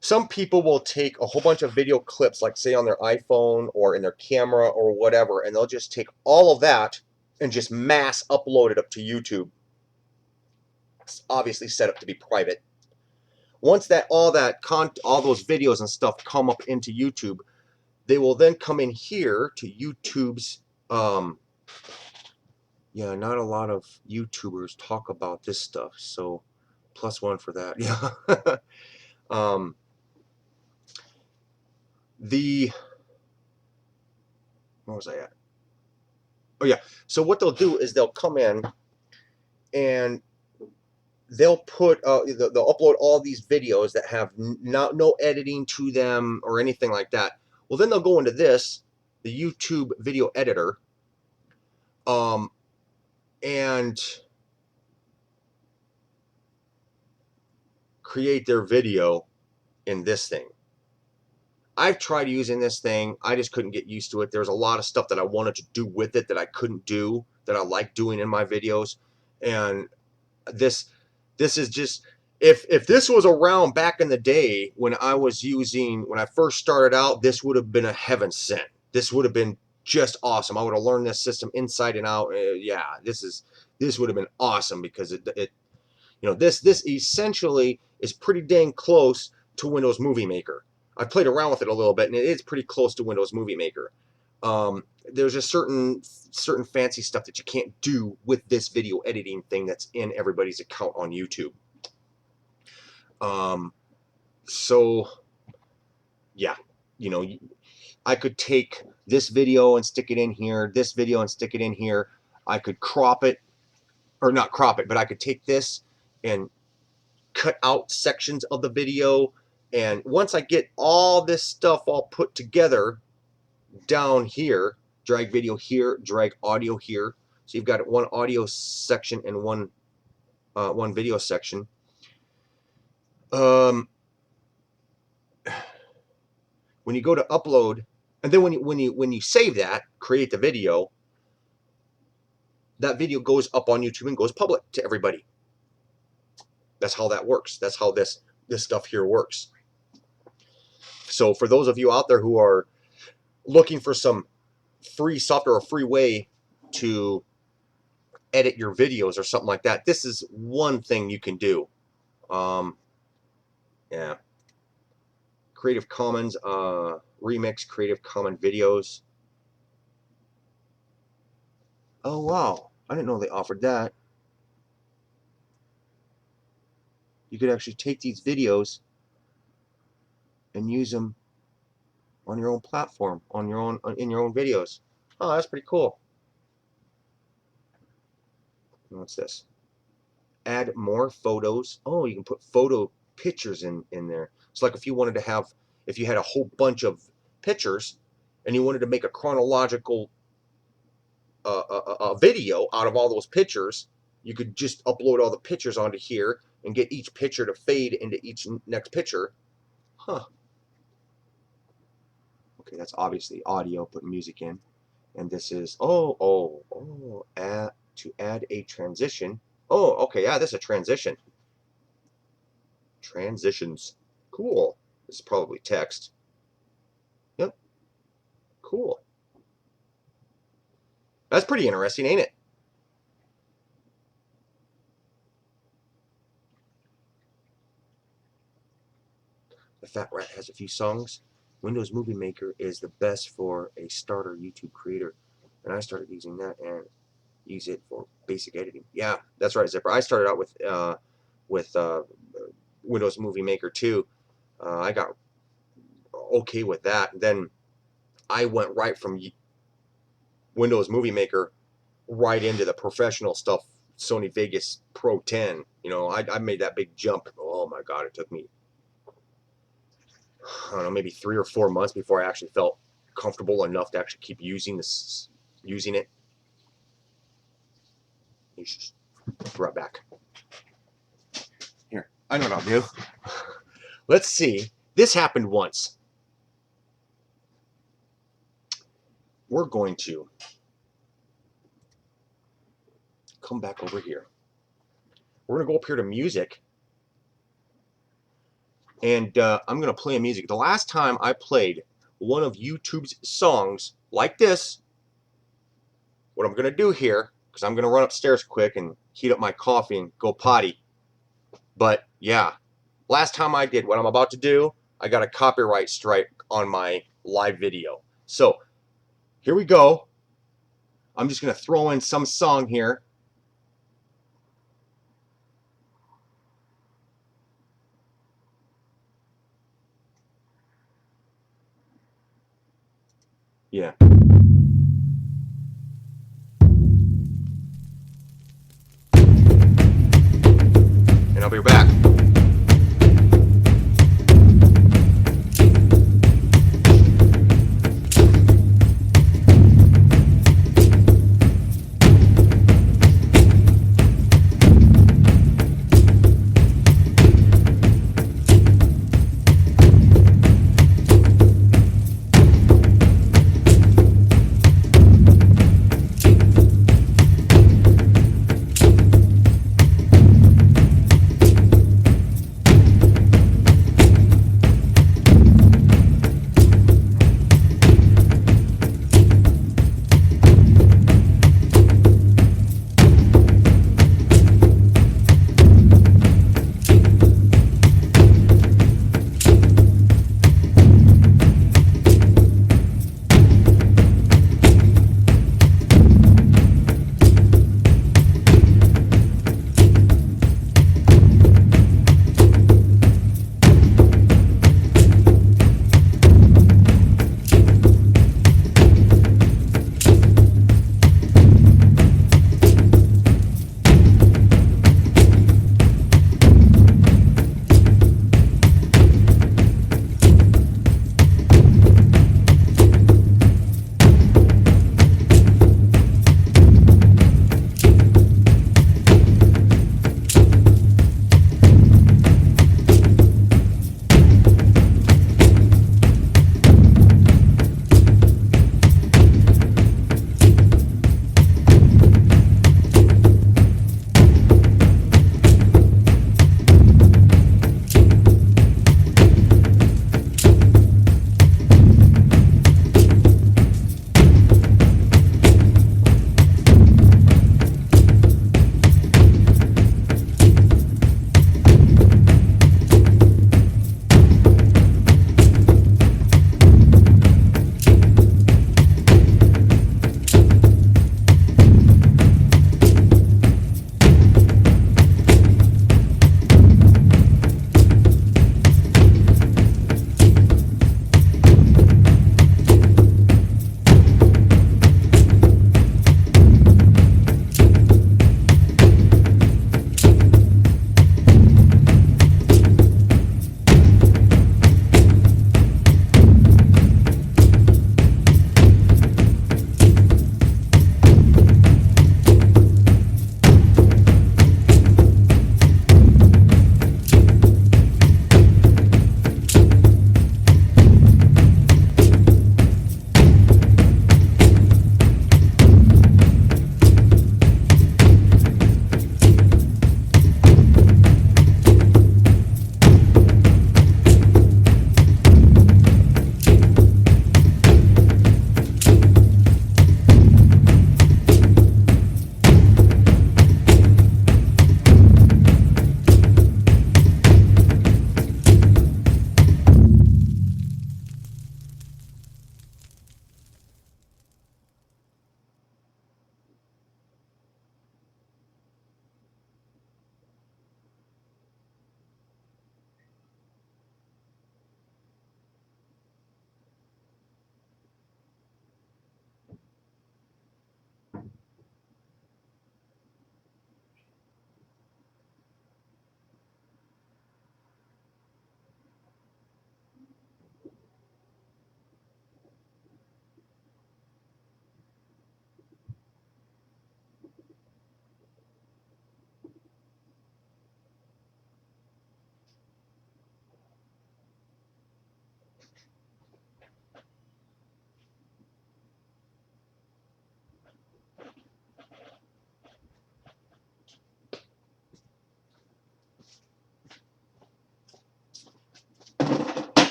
S1: Some people will take a whole bunch of video clips, like say on their iPhone or in their camera or whatever, and they'll just take all of that and just mass upload it up to YouTube. It's obviously set up to be private. Once that all those videos and stuff come up into YouTube, they will then come in here to YouTube's. Yeah, not a lot of YouTubers talk about this stuff, so +1 for that. Yeah. Where was I at? Oh yeah. So what they'll do is they'll come in and they'll put they'll upload all these videos that have no editing to them or anything like that. Well, then they'll go into this, the YouTube video editor, and create their video in this thing. I've tried using this thing. I just couldn't get used to it. There's a lot of stuff that I wanted to do with it that I couldn't do, that I like doing in my videos. And this is just, if this was around back in the day when I first started out, this would have been a heaven sent. This would have been just awesome. I would have learned this system inside and out. Yeah, this would have been awesome because this essentially is pretty dang close to Windows Movie Maker. I've played around with it a little bit, and it is pretty close to Windows Movie Maker. There's just certain fancy stuff that you can't do with this video editing thing that's in everybody's account on YouTube. So, yeah, I could take this video and stick it in here, this video and stick it in here. I could crop it, or not crop it, but I could take this and cut out sections of the video. And once I get all this stuff all put together down here, drag video here, drag audio here, So you've got one audio section and one video section. When you go to upload, and then when you save that, create the video, that video goes up on YouTube and goes public to everybody. That's how that works. That's how this stuff here works. So for those of you out there who are looking for some free software or free way to edit your videos or something like that, this is one thing you can do. Yeah. Creative Commons, remix Creative Commons videos. Oh wow, I didn't know they offered that. You could actually take these videos and use them on your own platform, in your own videos. Oh, that's pretty cool. What's this? Add more photos. Oh, you can put photo pictures in there. It's like if you wanted to have, if you had a whole bunch of pictures and you wanted to make a chronological video out of all those pictures, you could just upload all the pictures onto here and get each picture to fade into each next picture. Huh. Okay, that's obviously audio, put music in. And this is, to add a transition. Oh, okay, yeah, this is a transition. Transitions. Cool. This is probably text. Yep. Cool. That's pretty interesting, ain't it? The Fat Rat has a few songs. Windows Movie Maker is the best for a starter YouTube creator. And I started using that and use it for basic editing. Yeah, that's right, Zipper. I started out with Windows Movie Maker 2. I got okay with that. Then I went right from Windows Movie Maker right into the professional stuff, Sony Vegas Pro 10. You know, I made that big jump. Oh my God, it took me, I don't know, maybe 3 or 4 months before I actually felt comfortable enough to actually keep using it. You should just throw it back. Here, I know what I'll do. Let's see. This happened once. We're going to come back over here. We're going to go up here to music. And I'm going to play a music. The last time I played one of YouTube's songs like this, what I'm going to do here, because I'm going to run upstairs quick and heat up my coffee and go potty. But yeah, last time I did what I'm about to do, I got a copyright strike on my live video. So here we go. I'm just going to throw in some song here. Yeah. And I'll be back.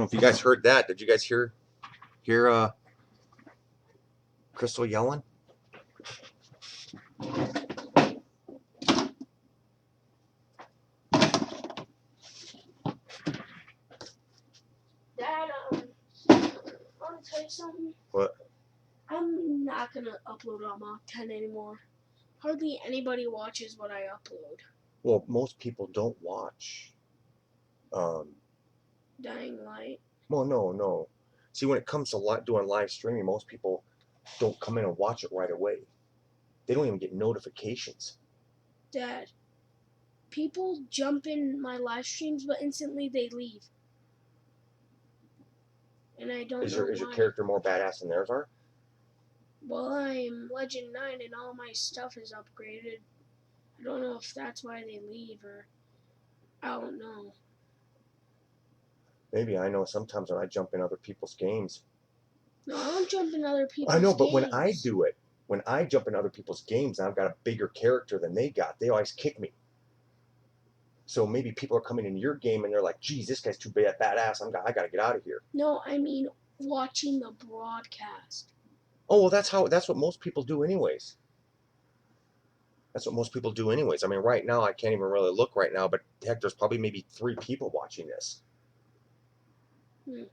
S1: know if you guys heard that. Did you guys hear Crystal yelling?
S2: Dad, I want to tell you something.
S1: What?
S2: I'm not gonna upload on Mach 10 anymore. Hardly anybody watches what I upload.
S1: Well, most people don't watch.
S2: Dying Light.
S1: Well, no. See, when it comes to doing live streaming, most people don't come in and watch it right away. They don't even get notifications.
S2: Dad, people jump in my live streams, but instantly they leave. And I don't know
S1: Is your
S2: why.
S1: character more badass than theirs are?
S2: Well, I'm Legend 9 and all my stuff is upgraded. I don't know if that's why they leave or I don't know.
S1: Maybe. I know sometimes when I jump in other people's games.
S2: No, I don't jump in other people's
S1: I know,
S2: games.
S1: but when I do it, when I jump in other people's games and I've got a bigger character than they got, they always kick me. So maybe people are coming into your game and they're like, geez, this guy's too badass. I got to get out of here.
S2: No, I mean watching the broadcast.
S1: Oh, well, that's what most people do anyways. That's what most people do anyways. I mean, right now, I can't even really look right now, but heck, there's probably maybe 3 people watching this. You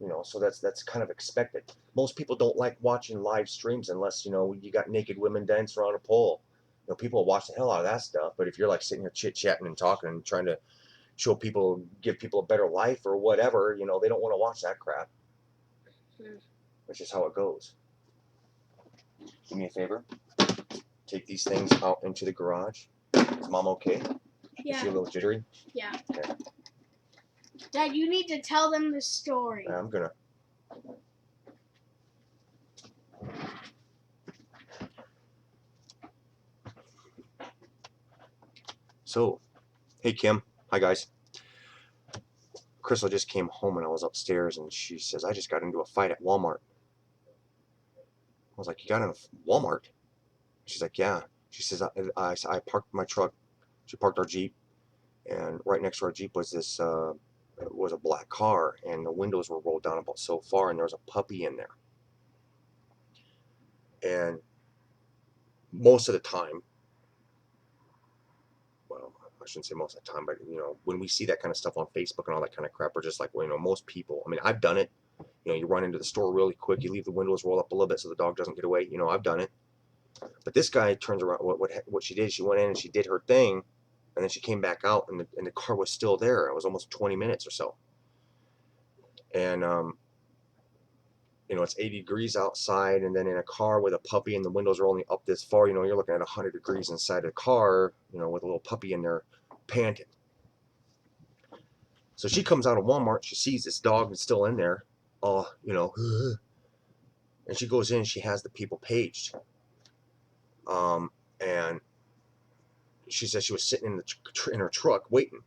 S1: know, so that's kind of expected. Most people don't like watching live streams unless, you know, you got naked women dancing around a pole. You know, people will watch the hell out of that stuff. But if you're like sitting here chit-chatting and talking and trying to show people, give people a better life or whatever, you know, they don't want to watch that crap. Which is how it goes. Do me a favor. Take these things out into the garage. Is Mom okay?
S2: Yeah.
S1: Is she a little jittery?
S2: Yeah.
S1: Okay.
S2: Dad, you need to tell them the story.
S1: I'm gonna. So, hey Kim. Hi guys. Crystal just came home and I was upstairs and she says, I just got into a fight at Walmart. I was like, you got in a Walmart? She's like, yeah. She says, I parked my truck. She parked our Jeep, and right next to our Jeep was this, was a black car, and the windows were rolled down about so far, and there was a puppy in there. And most of the time, well, I shouldn't say most of the time, but, you know, when we see that kind of stuff on Facebook and all that kind of crap, we're just like, well, you know, most people, I mean, I've done it. You know, you run into the store really quick, you leave the windows roll up a little bit so the dog doesn't get away. You know, I've done it. But this guy turns around. What she did? She went in and she did her thing, and then she came back out, and the car was still there. It was almost 20 minutes or so. And you know, it's 80 degrees outside, and then in a car with a puppy, and the windows are only up this far. You know, you're looking at 100 degrees inside the car. You know, with a little puppy in there, panting. So she comes out of Walmart. She sees this dog is still in there. You know, and she goes in. She has the people paged. And she said she was sitting in her truck waiting,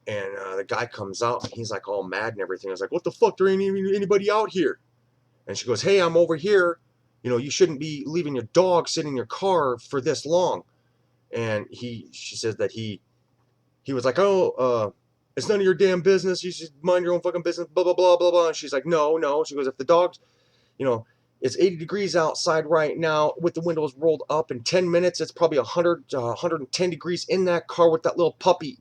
S1: and the guy comes out and he's like all mad and everything. I was like, what the fuck, there ain't even anybody out here. And she goes, hey, I'm over here, you know, you shouldn't be leaving your dog sitting in your car for this long. And she says that he was like, oh, it's none of your damn business, you should mind your own fucking business, blah blah blah blah blah. And she's like, no. She goes, if the dog's, you know, it's 80 degrees outside right now with the windows rolled up. In 10 minutes, it's probably 110 degrees in that car with that little puppy.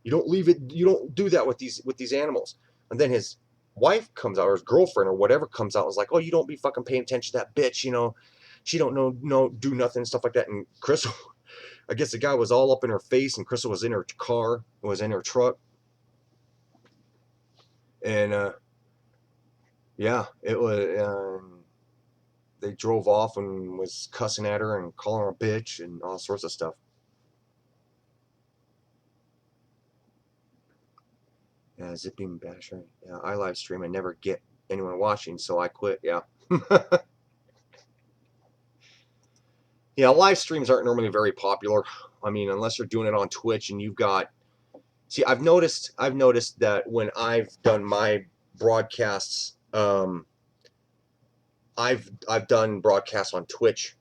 S1: You don't leave it. You don't do that with these animals. And then his wife comes out, or his girlfriend, or whatever comes out, and is like, oh, you don't be fucking paying attention to that bitch. You know, she don't do nothing and stuff like that. And Crystal, I guess the guy was all up in her face, and Crystal was in her car, was in her truck, and yeah, it was. They drove off and was cussing at her and calling her a bitch and all sorts of stuff. Yeah, Zipping Basher. Yeah, I live stream. I never get anyone watching, so I quit. Yeah. Yeah, live streams aren't normally very popular. I mean, unless you're doing it on Twitch and you've got. See, I've noticed that when I've done my broadcasts, I've done broadcasts on Twitch,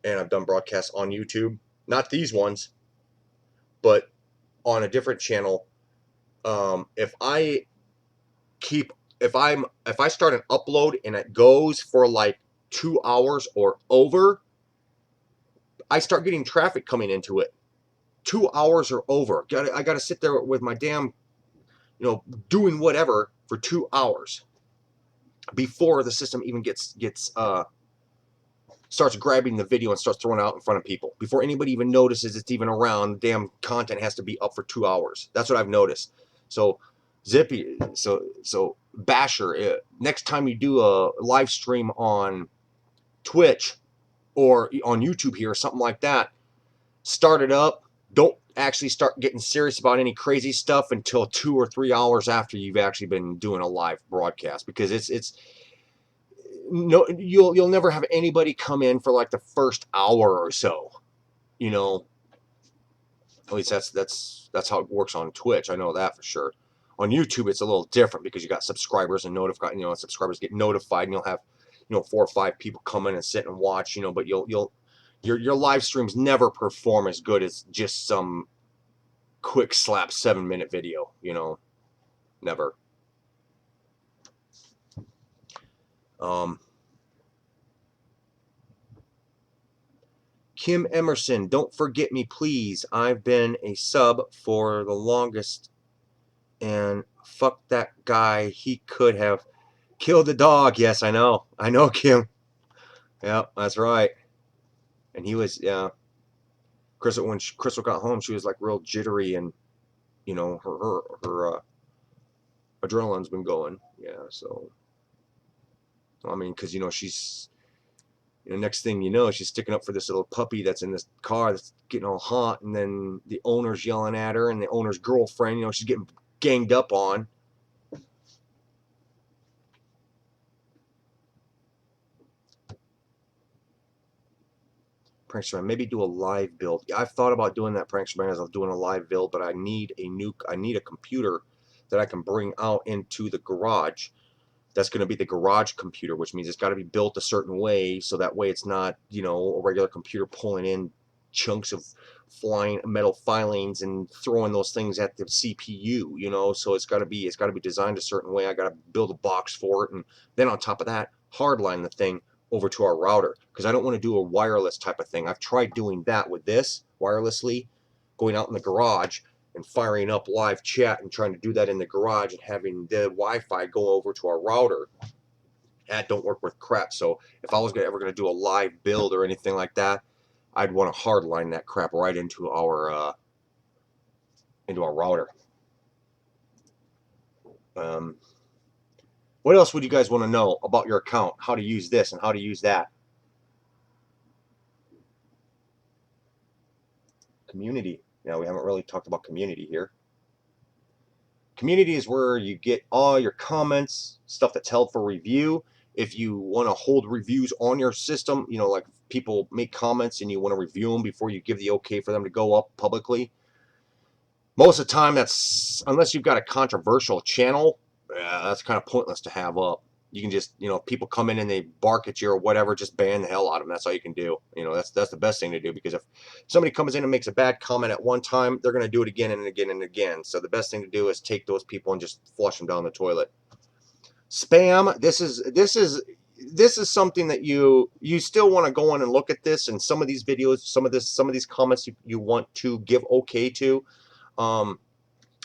S1: and I've done broadcasts on YouTube. Not these ones, but on a different channel. If I keep, if I start an upload and it goes for like 2 hours or over, I start getting traffic coming into it. 2 hours or over. I gotta sit there with my damn, doing whatever for 2 hours before the system even gets starts grabbing the video and starts throwing it out in front of people. Before anybody even notices it's even around, damn content has to be up for 2 hours. That's what I've noticed. So Zippy, so Basher, next time you do a live stream on Twitch or on YouTube here or something like that, start it up. Don't actually start getting serious about any crazy stuff until 2 or 3 hours after you've actually been doing a live broadcast, because it's no, you'll never have anybody come in for like the first hour or so. At least that's how it works on Twitch. I know that for sure. On YouTube, it's a little different because you got subscribers and notified. Subscribers get notified, and you'll have 4 or 5 people come in and sit and watch. But your live streams never perform as good as just some quick slap 7-minute video. Never. Kim Emerson, don't forget me, please. I've been a sub for the longest, and fuck that guy. He could have killed the dog. Yes, I know, Kim. Yeah, that's right. And he was, yeah. Crystal, when Crystal got home, she was like real jittery, and her adrenaline's been going. Yeah, so I mean, because she's. Next thing you know, she's sticking up for this little puppy that's in this car that's getting all hot, and then the owner's yelling at her, and the owner's girlfriend, she's getting ganged up on. Prankster, maybe do a live build. Yeah, I've thought about doing that, Prankster, as I was doing a live build, but I need a computer that I can bring out into the garage. That's going to be the garage computer, which means it's got to be built a certain way, so that way it's not, a regular computer pulling in chunks of flying metal filings and throwing those things at the CPU, so it's got to be designed a certain way. I got to build a box for it, and then on top of that, hardline the thing over to our router, because I don't want to do a wireless type of thing. I've tried doing that with this wirelessly, going out in the garage and firing up live chat and trying to do that in the garage and having the Wi-Fi go over to our router. That don't work with crap. So if I was ever going to do a live build or anything like that, I'd want to hardline that crap right into our router. What else would you guys want to know about your account? How to use this and how to use that? Community. Yeah, we haven't really talked about community here. Community is where you get all your comments, stuff that's held for review. If you want to hold reviews on your system, like people make comments and you want to review them before you give the okay for them to go up publicly. Most of the time, that's, unless you've got a controversial channel, that's kind of pointless to have up. You can just, people come in and they bark at you or whatever, just ban the hell out of them. That's all you can do. That's the best thing to do, because if somebody comes in and makes a bad comment at one time, they're going to do it again and again and again. So the best thing to do is take those people and just flush them down the toilet. Spam. This is something that you still want to go on and look at this, and some of these videos, some of these comments you want to give okay to,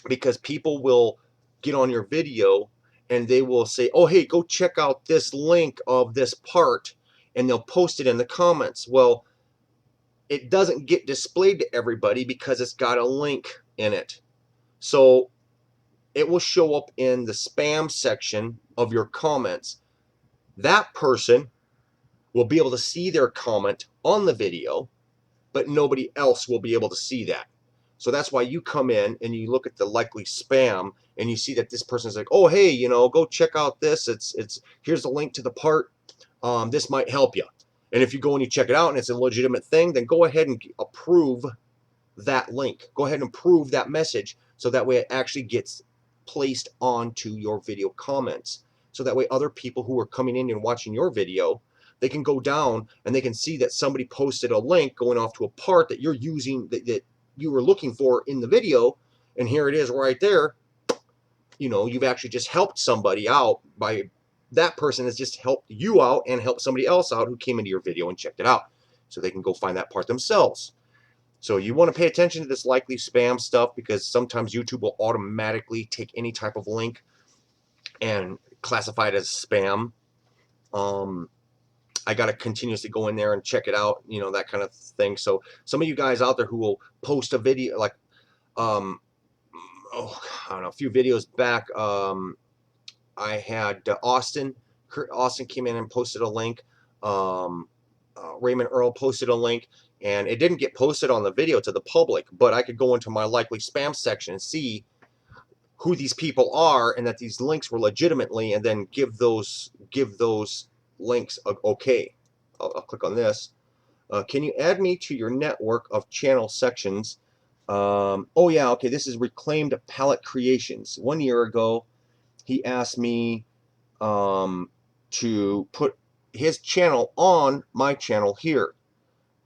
S1: because people will get on your video and they will say, oh, hey, go check out this link of this part, and they'll post it in the comments. Well, it doesn't get displayed to everybody because it's got a link in it. So it will show up in the spam section of your comments. That person will be able to see their comment on the video, but nobody else will be able to see that. So that's why you come in and you look at the likely spam and you see that this person is like, oh, hey, go check out this. It's here's the link to the part. This might help you. And if you go and you check it out and it's a legitimate thing, then go ahead and approve that link. Go ahead and approve that message, so that way it actually gets placed onto your video comments. So that way other people who are coming in and watching your video, they can go down and they can see that somebody posted a link going off to a part that you're using, that you were looking for in the video, and here it is right there. you've actually just helped somebody out by that person has just helped you out and helped somebody else out who came into your video and checked it out, so they can go find that part themselves. So you want to pay attention to this likely spam stuff, because sometimes YouTube will automatically take any type of link and classify it as spam. I got to continuously go in there and check it out, that kind of thing. So some of you guys out there who will post a video, like, oh, I don't know, a few videos back, I had Austin came in and posted a link. Raymond Earl posted a link, and it didn't get posted on the video to the public, but I could go into my likely spam section and see who these people are and that these links were legitimately, and then give those links a okay. I'll click on this. Can you add me to your network of channel sections? Oh yeah, okay, this is Reclaimed Palette Creations. 1 year ago, he asked me to put his channel on my channel here.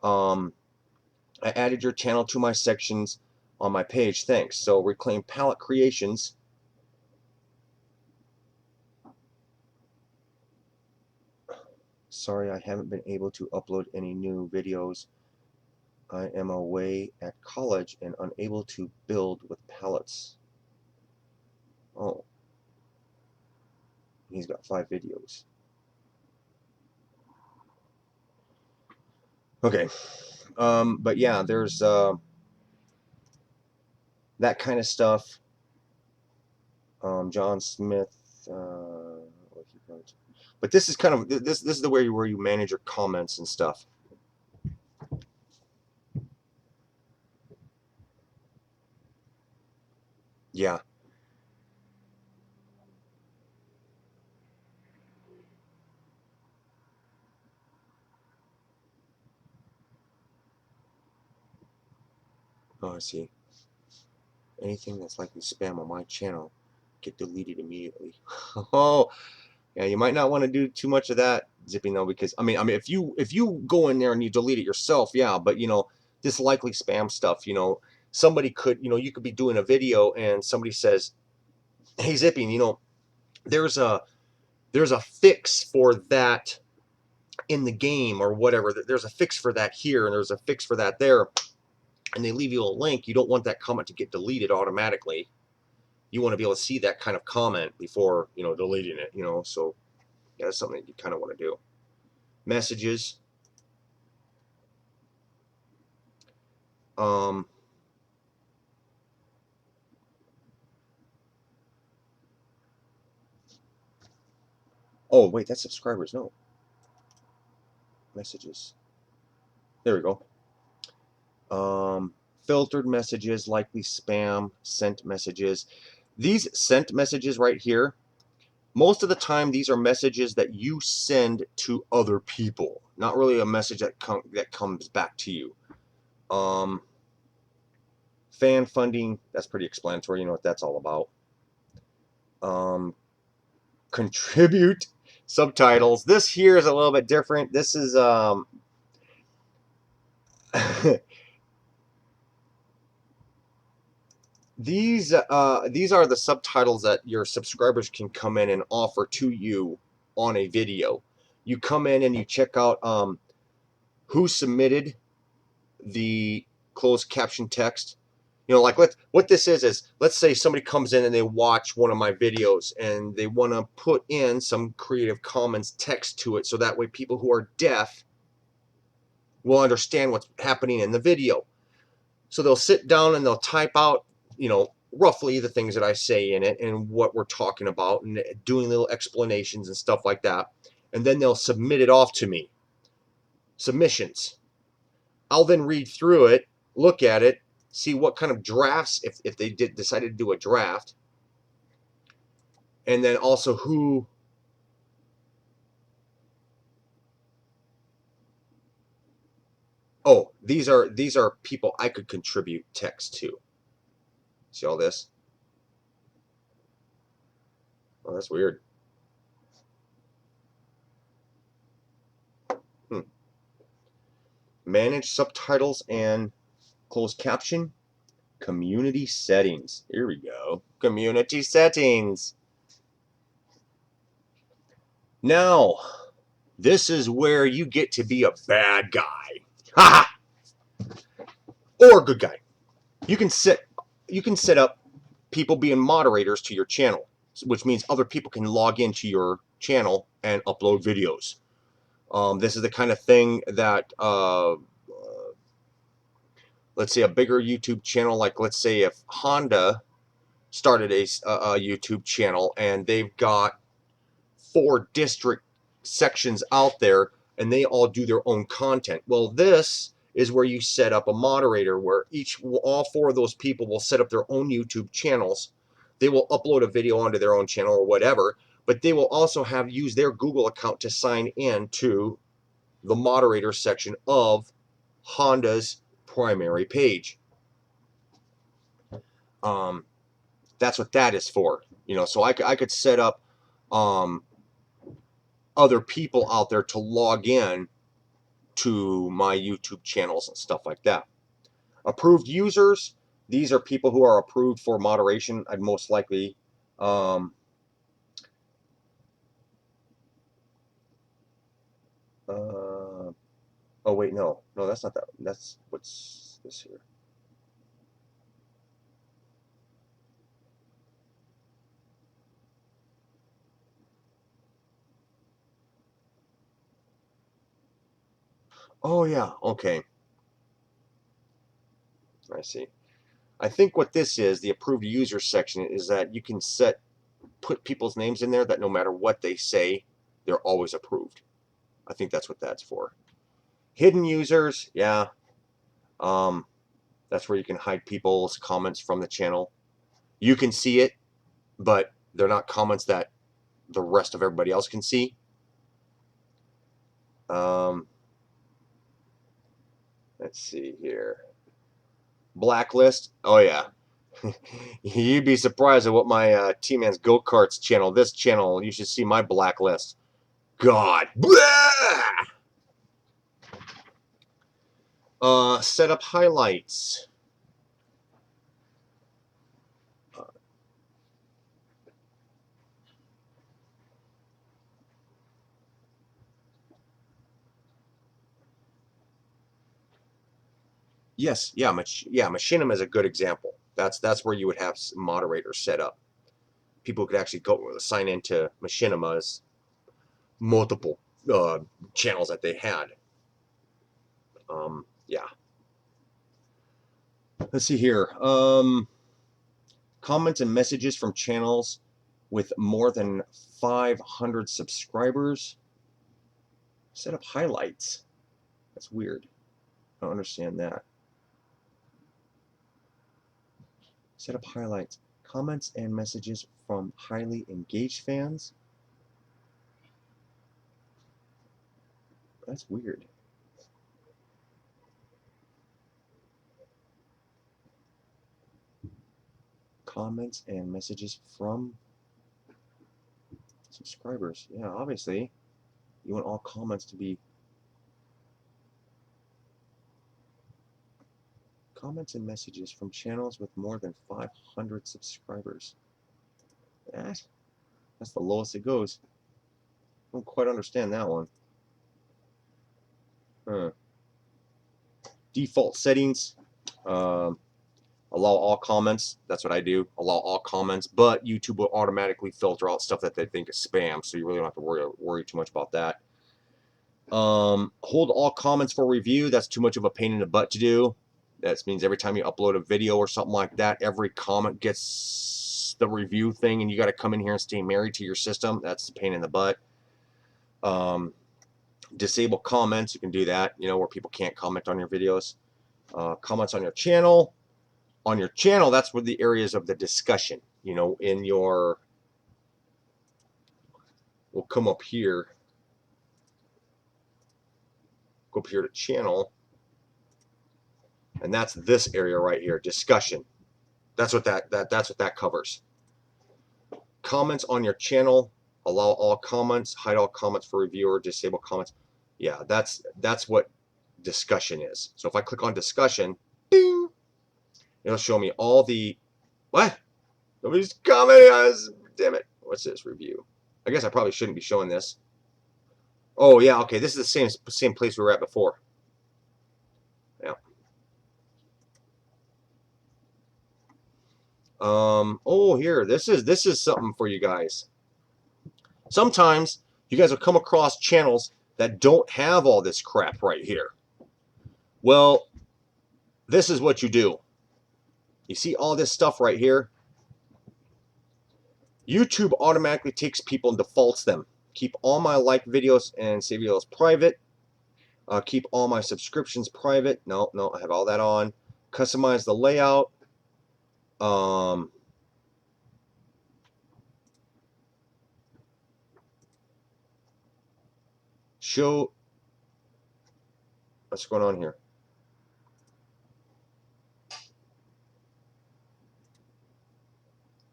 S1: I added your channel to my sections on my page. Thanks. So Reclaim Palette Creations. Sorry, I haven't been able to upload any new videos. I am away at college and unable to build with palettes. Oh, he's got 5 videos. Okay, but yeah, there's that kind of stuff. John Smith. But this is kind of this is the way where you manage your comments and stuff. Yeah. Oh, I see. Anything that's likely spam on my channel get deleted immediately. Oh, yeah, you might not want to do too much of that, Zipping, though, because I mean, if you go in there and you delete it yourself, yeah, but this likely spam stuff, somebody could, you could be doing a video and somebody says, "Hey, Zipping, there's a fix for that in the game or whatever. There's a fix for that here, and there's a fix for that there," and they leave you a link. You don't want that comment to get deleted automatically. You want to be able to see that kind of comment before deleting it. So yeah, that's something that you kind of want to do. Messages. Um, oh wait, that's subscribers. No, messages. There we go. Filtered messages, likely spam, sent messages. These sent messages right here, most of the time these are messages that you send to other people, not really a message that comes back to you. Fan funding, that's pretty explanatory. You know what that's all about. Contribute subtitles. This here is a little bit different. This is these are the subtitles that your subscribers can come in and offer to you on a video. You come in and you check out who submitted the closed caption text. Like what this is let's say somebody comes in and they watch one of my videos and they want to put in some Creative Commons text to it, so that way people who are deaf will understand what's happening in the video. So they'll sit down and they'll type out, roughly the things that I say in it and what we're talking about, and doing little explanations and stuff like that. And then they'll submit it off to me. Submissions. I'll then read through it, look at it, see what kind of drafts, if they decided to do a draft, and then also who. Oh, these are people I could contribute text to. See all this? Oh, that's weird. Manage subtitles and closed caption. Community settings. Here we go. Community settings. Now, this is where you get to be a bad guy. Ha ha! Or a good guy. You can set up people being moderators to your channel, which means other people can log into your channel and upload videos. This is the kind of thing that let's say a bigger YouTube channel, like let's say if Honda started a YouTube channel and they've got 4 district sections out there and they all do their own content. Well, this is where you set up a moderator where all 4 of those people will set up their own YouTube channels. They will upload a video onto their own channel or whatever, but they will also use their Google account to sign in to the moderator section of Honda's primary page. That's what that is for. So I could set up other people out there to log in to my YouTube channels and stuff like that. Approved users, these are people who are approved for moderation. I'd most likely oh wait, no, that's not that. That's what's this here. Oh yeah, okay. I see. I think what this is, the approved user section, is that you can put people's names in there that no matter what they say, they're always approved. I think that's what that's for. Hidden users, yeah. That's where you can hide people's comments from the channel. You can see it, but they're not comments that the rest of everybody else can see. Let's see here. Blacklist. Oh yeah. You'd be surprised at what my T-Man's Go-Karts channel. This channel, you should see my blacklist. God. Setup highlights. Yes, yeah, Machinima is a good example. That's where you would have moderators set up. People could actually go sign into Machinima's multiple channels that they had. Yeah. Let's see here. Comments and messages from channels with more than 500 subscribers. Set up highlights. That's weird. I don't understand that. Set up highlights. Comments and messages from highly engaged fans. That's weird. Comments and messages from subscribers. Yeah, obviously, you want all comments to be comments and messages from channels with more than 500 subscribers. That's the lowest it goes. I don't quite understand that one. Default settings. Allow all comments. That's what I do. Allow all comments, but YouTube will automatically filter out stuff that they think is spam, so you really don't have to worry too much about that. Hold all comments for review. That's too much of a pain in the butt to do. That means every time you upload a video or something like that, every comment gets the review thing, and you got to come in here and stay married to your system. That's a pain in the butt. Disable comments. You can do that, where people can't comment on your videos. Comments on your channel. On your channel, that's where the areas of the discussion, in your, we'll come up here, go up here to channel, and that's this area right here, discussion. That's what that covers. Comments on your channel, allow all comments, hide all comments for reviewer, disable comments. Yeah, that's what discussion is. So if I click on discussion, ding, It'll show me all the what? Nobody's commenting on this. Damn it! What's this review? I guess I probably shouldn't be showing this. Oh yeah, okay. This is the same place we were at before. Yeah. Oh, here. This is something for you guys. Sometimes you guys will come across channels that don't have all this crap right here. Well, this is what you do. You see all this stuff right here? YouTube automatically takes people and defaults them. Keep all my like videos and save videos private. Keep all my subscriptions private. No, I have all that on. Customize the layout. Show. What's going on here?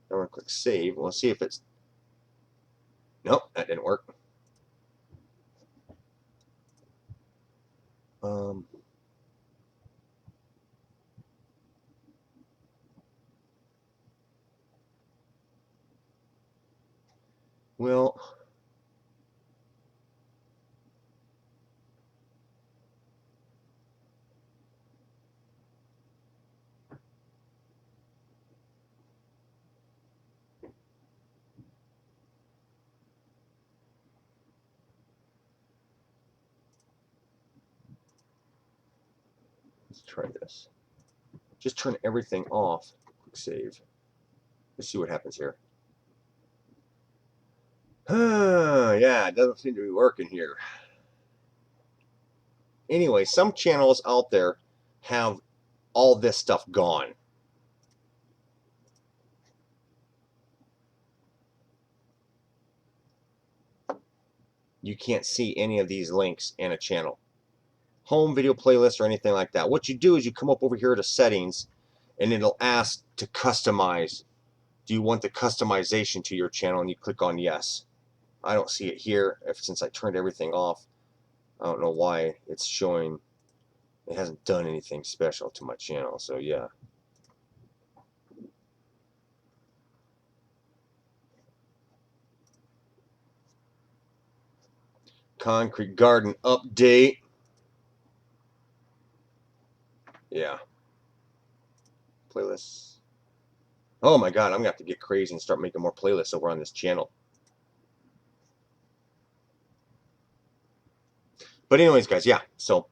S1: I'm going to click save. We'll see if it's... Nope, that didn't work. Well, let's try this. Just turn everything off. Click save. Let's see what happens here. Yeah, it doesn't seem to be working here. Anyway, some channels out there have all this stuff gone. You can't see any of these links in a channel. Home video playlist or anything like that. What you do is you come up over here to settings and it'll ask to customize. Do you want the customization to your channel? And you click on yes. I don't see it here since I turned everything off. I don't know why it's showing. It hasn't done anything special to my channel, so yeah. Concrete garden update. Yeah. Playlists. Oh my god, I'm gonna have to get crazy and start making more playlists over on this channel. But anyways, guys, yeah. So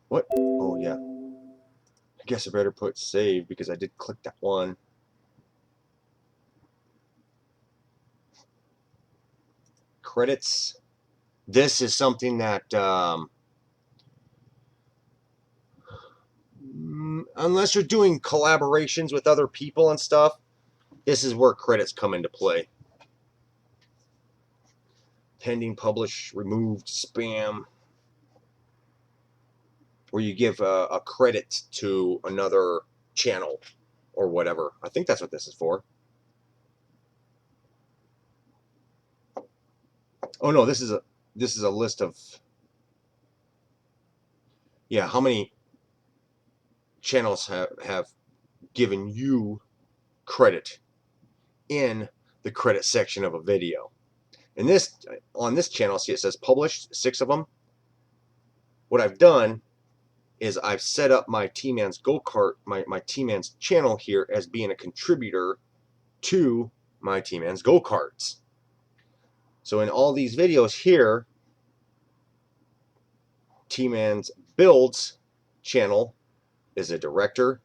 S1: what? Oh yeah. I guess I better put save because I did click that one. Credits. This is something that unless you're doing collaborations with other people and stuff, this is where credits come into play. Pending, publish, removed, spam, where you give a credit to another channel or whatever. I think that's what this is for. Oh no, this is a list of, yeah, how many channels have given you credit in the credit section of a video. And this, on this channel, see it says published, 6 of them. What I've done is I've set up my T-Man's Go-Kart, my T-Man's channel here as being a contributor to my T-Man's Go-Karts. So in all these videos here, T-Man's Builds channel is a director,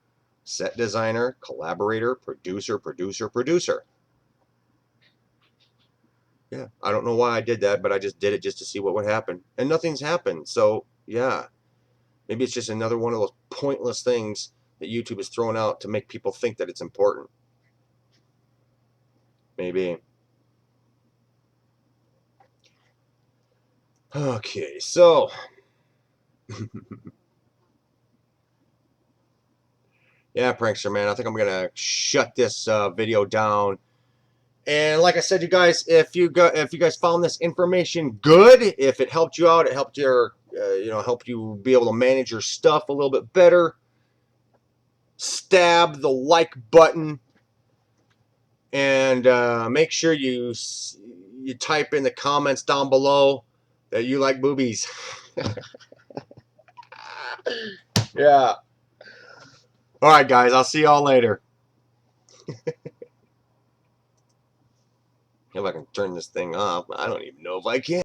S1: set designer, collaborator, producer. Yeah, I don't know why I did that, but I just did it just to see what would happen. And nothing's happened. So, yeah. Maybe it's just another one of those pointless things that YouTube is throwing out to make people think that it's important. Maybe. Okay, so Yeah, prankster man, I think I'm gonna shut this video down. And like I said, you guys, if you guys found this information good, if it helped you out, it helped your helped you be able to manage your stuff a little bit better, stab the like button, and make sure you type in the comments down below that you like boobies. Yeah. All right, guys. I'll see y'all later. If I can turn this thing off, I don't even know if I can.